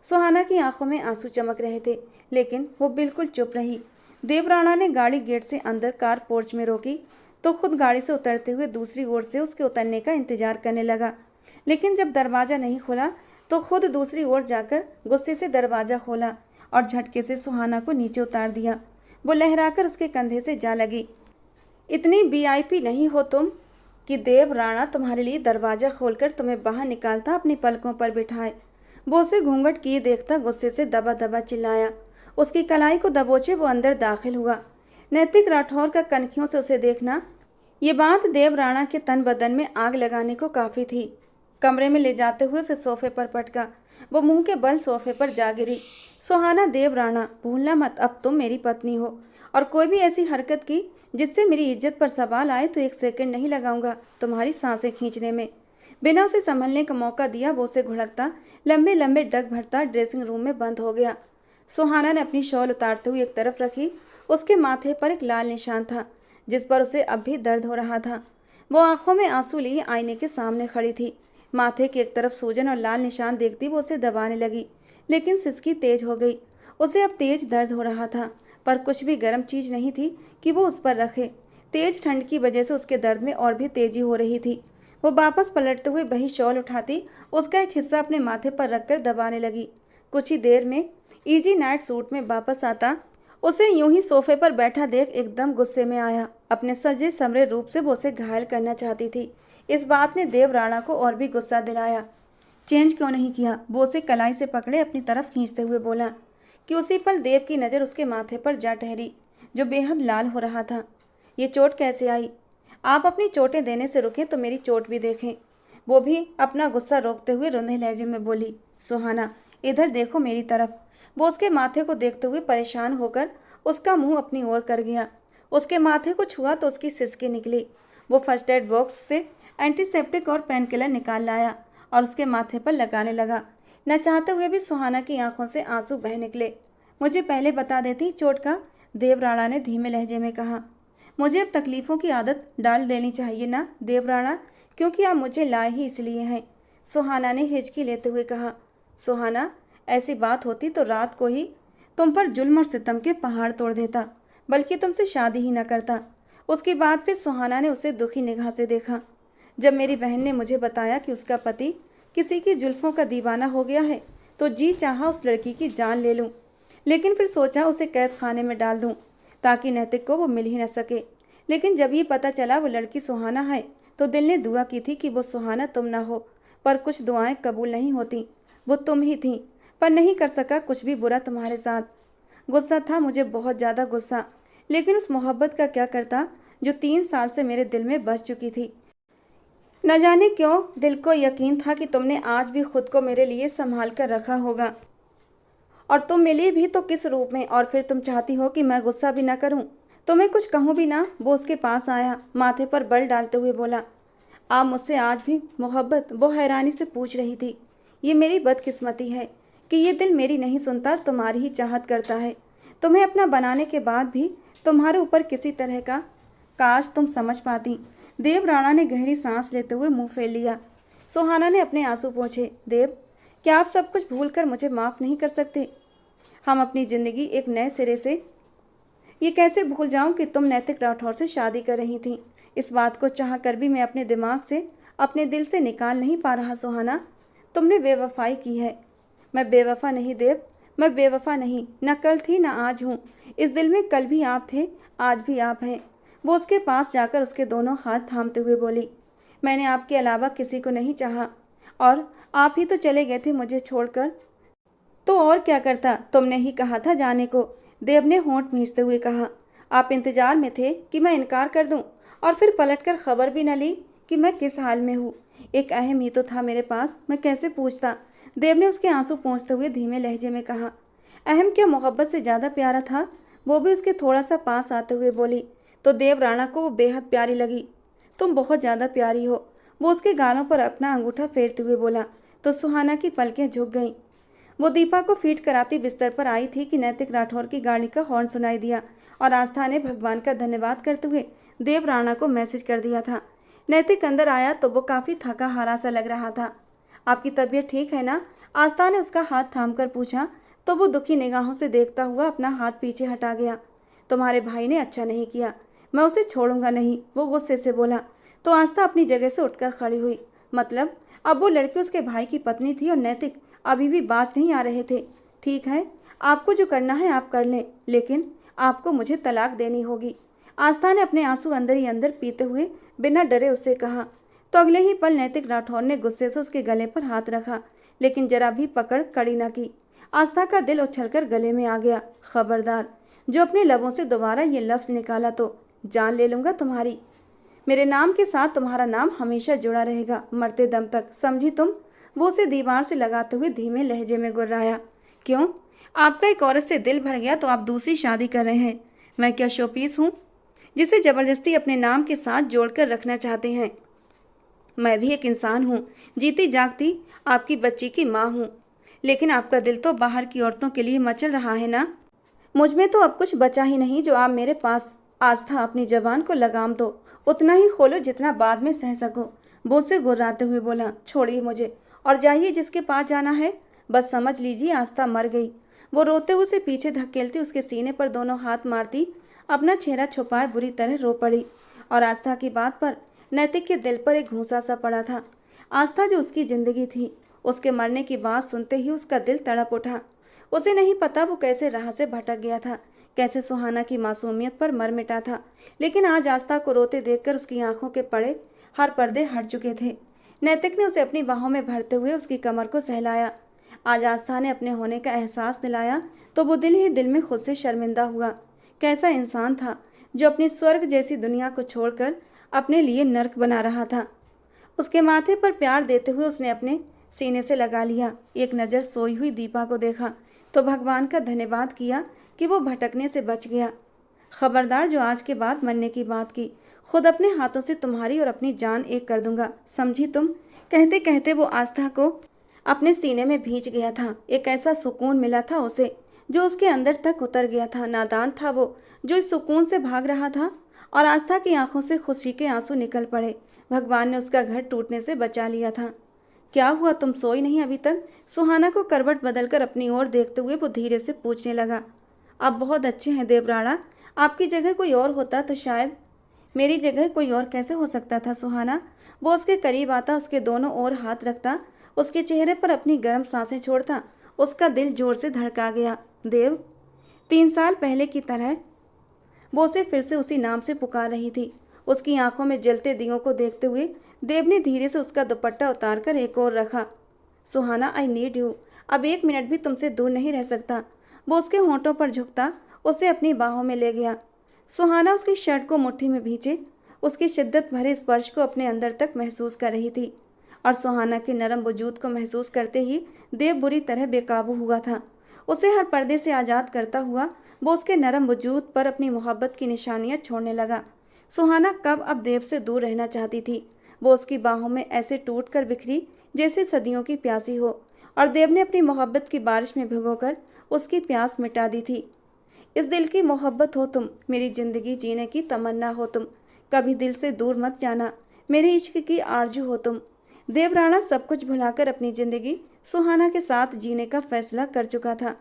सुहाना की आंखों में आंसू चमक रहे थे, लेकिन वो बिल्कुल चुप रही। देव राणा ने गाड़ी गेट से अंदर कार पोर्च में रोकी तो खुद गाड़ी से उतरते हुए दूसरी ओर से उसके उतरने का इंतजार करने लगा। लेकिन जब दरवाज़ा नहीं खुला तो खुद दूसरी ओर जाकर गुस्से से दरवाज़ा खोला और झटके से सुहाना को नीचे उतार दिया। वो लहराकर उसके कंधे से जा लगी। इतनी वीआईपी नहीं हो तुम कि देव राणा तुम्हारे लिए दरवाज़ा खोलकर तुम्हें बाहर निकालता अपनी पलकों पर बिठाए। वो उसे घूंघट किए देखता गुस्से से दबा दबा चिल्लाया। उसकी कलाई को दबोचे वो अंदर दाखिल हुआ। नैतिक राठौर का कनखियों से उसे देखना, ये बात देव राणा के तन बदन में आग लगाने को काफ़ी थी। कमरे में ले जाते हुए उसे सोफे पर पटका। वो मुंह के बल सोफे पर जा गिरी। सुहाना, देव राणा, भूलना मत अब तुम मेरी पत्नी हो, और कोई भी ऐसी हरकत की जिससे मेरी इज्जत पर सवाल आए तो एक सेकंड नहीं लगाऊंगा तुम्हारी सांसें खींचने में। बिना उसे संभलने का मौका दिया वो उसे घुड़कता लंबे लंबे डग भरता ड्रेसिंग रूम में बंद हो गया। सुहाना ने अपनी शॉल उतारते हुए एक तरफ रखी। उसके माथे पर एक लाल निशान था जिस पर उसे अब भी दर्द हो रहा था। वो आंखों में आंसू लिए आईने के सामने खड़ी थी। माथे की एक तरफ सूजन और लाल निशान देखती वो उसे दबाने लगी, लेकिन सिसकी तेज हो गई। उसे अब तेज दर्द हो रहा था, पर कुछ भी गर्म चीज नहीं थी कि वो उस पर रखे। तेज ठंड की वजह से उसके दर्द में और भी तेजी हो रही थी। वो वापस पलटते हुए वही शॉल उठाती, उसका एक हिस्सा अपने माथे पर रखकर दबाने लगी। कुछ ही देर में इजी नाइट सूट में वापस आता उसे यूं ही सोफे पर बैठा देख एकदम गुस्से में आया। अपने सजे समरे रूप से वो उसे घायल करना चाहती थी। इस बात ने देव राणा को और भी गुस्सा दिलाया। चेंज क्यों नहीं किया? वो उसे कलाई से पकड़े अपनी तरफ खींचते हुए बोला कि उसी पल देव की नज़र उसके माथे पर जा ठहरी, जो बेहद लाल हो रहा था। ये चोट कैसे आई? आप अपनी चोटें देने से रुकें तो मेरी चोट भी देखें। वो भी अपना गुस्सा रोकते हुए रुंधे लहजे में बोली, सुहाना इधर देखो मेरी तरफ। वो उसके माथे को देखते हुए परेशान होकर उसका मुंह अपनी ओर कर गया। उसके माथे को छुआ तो उसकी सिसकी निकली। वो फर्स्ट एड बॉक्स से एंटीसेप्टिक और पेन किलर निकाल लाया और उसके माथे पर लगाने लगा। न चाहते हुए भी सुहाना की आंखों से आंसू बह निकले। मुझे पहले बता देती चोट का, देव राणा ने धीमे लहजे में कहा। मुझे अब तकलीफ़ों की आदत डाल देनी चाहिए ना देव राणा, क्योंकि आप मुझे लाए ही इसलिए हैं, सुहाना ने हिचकी लेते हुए कहा। सुहाना, ऐसी बात होती तो रात को ही तुम पर जुल्म और सितम के पहाड़ तोड़ देता, बल्कि तुमसे शादी ही न करता। उसकी बात पे सुहाना ने उसे दुखी निगाह से देखा। जब मेरी बहन ने मुझे बताया कि उसका पति किसी की जुल्फों का दीवाना हो गया है तो जी चाहा उस लड़की की जान ले लूं, लेकिन फिर सोचा उसे कैद खाने में डाल दूं ताकि नैतिक को वो मिल ही न सके। लेकिन जब ये पता चला वो लड़की सुहाना है तो दिल ने दुआ की थी कि वो सुहाना तुम ना हो, पर कुछ दुआएं कबूल नहीं होती। वो तुम ही थी, पर नहीं कर सका कुछ भी बुरा तुम्हारे साथ। गुस्सा था मुझे, बहुत ज़्यादा गुस्सा, लेकिन उस मोहब्बत का क्या करता जो 3 साल से मेरे दिल में बस चुकी थी। न जाने क्यों दिल को यकीन था कि तुमने आज भी खुद को मेरे लिए संभाल कर रखा होगा, और तुम मिली भी तो किस रूप में। और फिर तुम चाहती हो कि मैं गुस्सा भी ना करूं, तुम्हें कुछ कहूं भी ना। वो उसके पास आया, माथे पर बल डालते हुए बोला, आप मुझसे आज भी मोहब्बत? वो हैरानी से पूछ रही थी। ये मेरी बदकिस्मती है कि ये दिल मेरी नहीं सुनता, तुम्हारी ही चाहत करता है। तुम्हें अपना बनाने के बाद भी तुम्हारे ऊपर किसी तरह का, काश तुम समझ पाती। देव राणा ने गहरी सांस लेते हुए मुंह फेर लिया। सुहाना ने अपने आंसू पोंछे। देव, क्या आप सब कुछ भूल कर मुझे माफ़ नहीं कर सकते? हम अपनी ज़िंदगी एक नए सिरे से, ये कैसे भूल जाऊं कि तुम नैतिक राठौर से शादी कर रही थी। इस बात को चाह कर भी मैं अपने दिमाग से, अपने दिल से निकाल नहीं पा रहा। सुहाना, तुमने बेवफाई की है। मैं बेवफा नहीं देव, मैं बेवफा नहीं, न कल थी न आज हूँ। इस दिल में कल भी आप थे, आज भी आप हैं। वो उसके पास जाकर उसके दोनों हाथ थामते हुए बोली, मैंने आपके अलावा किसी को नहीं चाहा, और आप ही तो चले गए थे मुझे छोड़कर। तो और क्या करता, तुमने ही कहा था जाने को। देव ने होंठ मींचते हुए कहा। आप इंतजार में थे कि मैं इनकार कर दूं, और फिर पलटकर खबर भी न ली कि मैं किस हाल में हूँ। एक अहम ही तो था मेरे पास, मैं कैसे पूछता। देव ने उसके आंसू पोंछते हुए धीमे लहजे में कहा। अहम क्या मोहब्बत से ज़्यादा प्यारा था? वो भी उसके थोड़ा सा पास आते हुए बोली। तो देव राणा को वो बेहद प्यारी लगी। तुम बहुत ज़्यादा प्यारी हो, वो उसके गालों पर अपना अंगूठा फेरते हुए बोला। तो सुहाना की पलकें झुक गईं। वो दीपा को फीट कराती बिस्तर पर आई थी कि नैतिक राठौर की गाड़ी का हॉर्न सुनाई दिया, और आस्था ने भगवान का धन्यवाद करते हुए देव राणा को मैसेज कर दिया था। नैतिक अंदर आया तो वो काफ़ी थका हारा सा लग रहा था। आपकी तबीयत ठीक है ना? आस्था ने उसका हाथ थामकर पूछा, तो वो दुखी निगाहों से देखता हुआ अपना हाथ पीछे हटा गया। तुम्हारे भाई ने अच्छा नहीं किया, मैं उसे छोड़ूंगा नहीं, वो गुस्से से बोला। तो आस्था अपनी जगह से उठकर खड़ी हुई। मतलब अब वो लड़की उसके भाई की पत्नी थी और नैतिक अभी भी बाज नहीं आ रहे थे। ठीक है, आपको जो करना है आप कर लें, लेकिन आपको मुझे तलाक देनी होगी। आस्था ने अपने आंसू अंदर ही अंदर पीते हुए बिना डरे उससे कहा। तो अगले ही पल नैतिक राठौर ने गुस्से से उसके गले पर हाथ रखा, लेकिन जरा भी पकड़ कड़ी न की। आस्था का दिल उछलकर गले में आ गया। खबरदार, जो अपने लबों से दोबारा ये लफ्ज़ निकाला तो जान ले लूँगा तुम्हारी। मेरे नाम के साथ तुम्हारा नाम हमेशा जुड़ा रहेगा, मरते दम तक, समझी तुम? वो उसे दीवार से लगाते हुए धीमे लहजे में गुर्राया। क्यों? आपका एक औरत से दिल भर गया तो आप दूसरी शादी कर रहे हैं। मैं क्या शोपीस हूँ जिसे ज़बरदस्ती अपने नाम के साथ जोड़कर रखना चाहते हैं? मैं भी एक इंसान हूँ, जीती जागती आपकी बच्ची की माँ हूँ। लेकिन आपका दिल तो बाहर की औरतों के लिए मचल रहा है ना? मुझ में तो अब कुछ बचा ही नहीं जो आप मेरे पास। आस्था, अपनी जबान को लगाम दो, उतना ही खोलो जितना बाद में सह सको। वो से गुर्राते हुए बोला। छोड़िए मुझे और जाइए जिसके पास जाना है। बस समझ लीजिए आस्था मर गई। वो रोते हुए उसे पीछे धकेलती उसके सीने पर दोनों हाथ मारती अपना चेहरा छुपाए बुरी तरह रो पड़ी। और आस्था की बात पर नैतिक के दिल पर एक घूंसा सा पड़ा था। आस्था जो उसकी जिंदगी थी, उसके मरने की बात सुनते ही उसका दिल तड़प उठा। उसे नहीं पता वो कैसे राह से भटक गया था, कैसे सुहाना की मासूमियत पर मर मिटा था। लेकिन आज आस्था को रोते देखकर उसकी आंखों के पड़े हर पर्दे हट चुके थे। नैतिक ने उसे अपनी बाहों में भरते हुए उसकी कमर को सहलाया। आज आस्था ने अपने होने का एहसास दिलाया तो वो दिल ही दिल में खुद से शर्मिंदा हुआ। कैसा इंसान था जो अपनी स्वर्ग जैसी दुनिया को छोड़कर अपने लिए नर्क बना रहा था। उसके माथे पर प्यार देते हुए उसने अपने सीने से लगा लिया। एक नज़र सोई हुई दीपा को देखा तो भगवान का धन्यवाद किया कि वो भटकने से बच गया। खबरदार, जो आज के बाद मरने की बात की, खुद अपने हाथों से तुम्हारी और अपनी जान एक कर दूंगा, समझी तुम? कहते कहते वो आस्था को अपने सीने में भींच गया था। एक ऐसा सुकून मिला था उसे जो उसके अंदर तक उतर गया था। नादान था वो जो इस सुकून से भाग रहा था, और आस्था की आंखों से खुशी के आंसू निकल पड़े। भगवान ने उसका घर टूटने से बचा लिया था। क्या हुआ, तुम सोई नहीं अभी तक? सुहाना को करवट बदलकर अपनी ओर देखते हुए वो धीरे से पूछने लगा। आप बहुत अच्छे हैं देवराणा, आपकी जगह कोई और होता तो शायद। मेरी जगह कोई और कैसे हो सकता था सुहाना? वो उसके करीब आता, उसके दोनों ओर हाथ रखता, उसके चेहरे पर अपनी गर्म सांसें छोड़ता। उसका दिल जोर से धड़का गया। देव। 3 साल पहले की तरह वो उसे फिर से उसी नाम से पुकार रही थी। उसकी आंखों में जलते दियों को देखते हुए देव ने धीरे से उसका दुपट्टा उतारकर एक ओर रखा। सुहाना, आई नीड यू, अब 1 मिनट भी तुमसे दूर नहीं रह सकता। वो उसके होंठों पर झुकता उसे अपनी बाहों में ले गया। सुहाना उसकी शर्ट को मुट्ठी में भींचे उसकी शिद्दत भरे स्पर्श को अपने अंदर तक महसूस कर रही थी, और सुहाना के नरम वजूद को महसूस करते ही देव बुरी तरह बेकाबू हुआ था। उसे हर पर्दे से आज़ाद करता हुआ वो उसके नरम वजूद पर अपनी मोहब्बत की निशानियां छोड़ने लगा। सुहाना कब अब देव से दूर रहना चाहती थी। वो उसकी बाहों में ऐसे टूट कर बिखरी जैसे सदियों की प्यासी हो, और देव ने अपनी मोहब्बत की बारिश में भिगोकर उसकी प्यास मिटा दी थी। इस दिल की मोहब्बत हो तुम, मेरी ज़िंदगी जीने की तमन्ना हो तुम, कभी दिल से दूर मत जाना, मेरे इश्क की आरजू हो तुम। देवराणा सब कुछ भुलाकर अपनी ज़िंदगी सुहाना के साथ जीने का फैसला कर चुका था।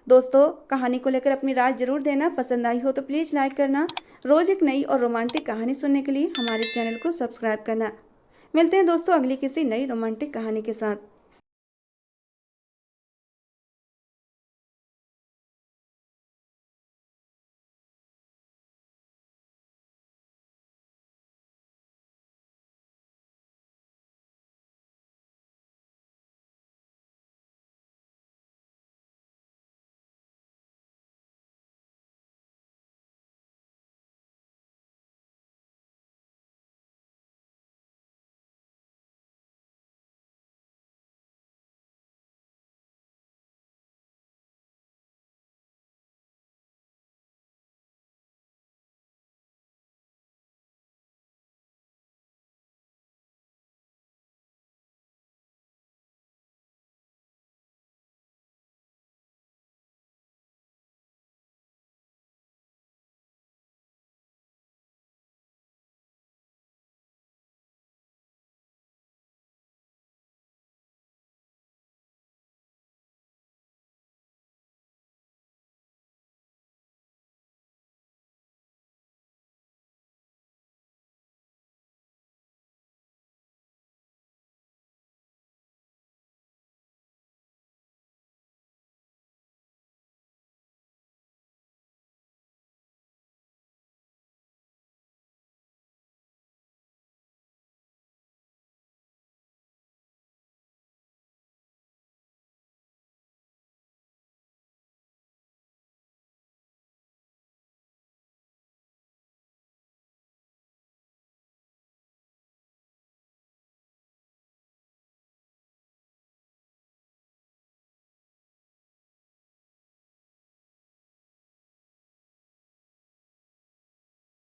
दोस्तों, कहानी को लेकर अपनी राय जरूर देना। पसंद आई हो तो प्लीज़ लाइक करना। रोज़ एक नई और रोमांटिक कहानी सुनने के लिए हमारे चैनल को सब्सक्राइब करना। मिलते हैं दोस्तों अगली किसी नई रोमांटिक कहानी के साथ।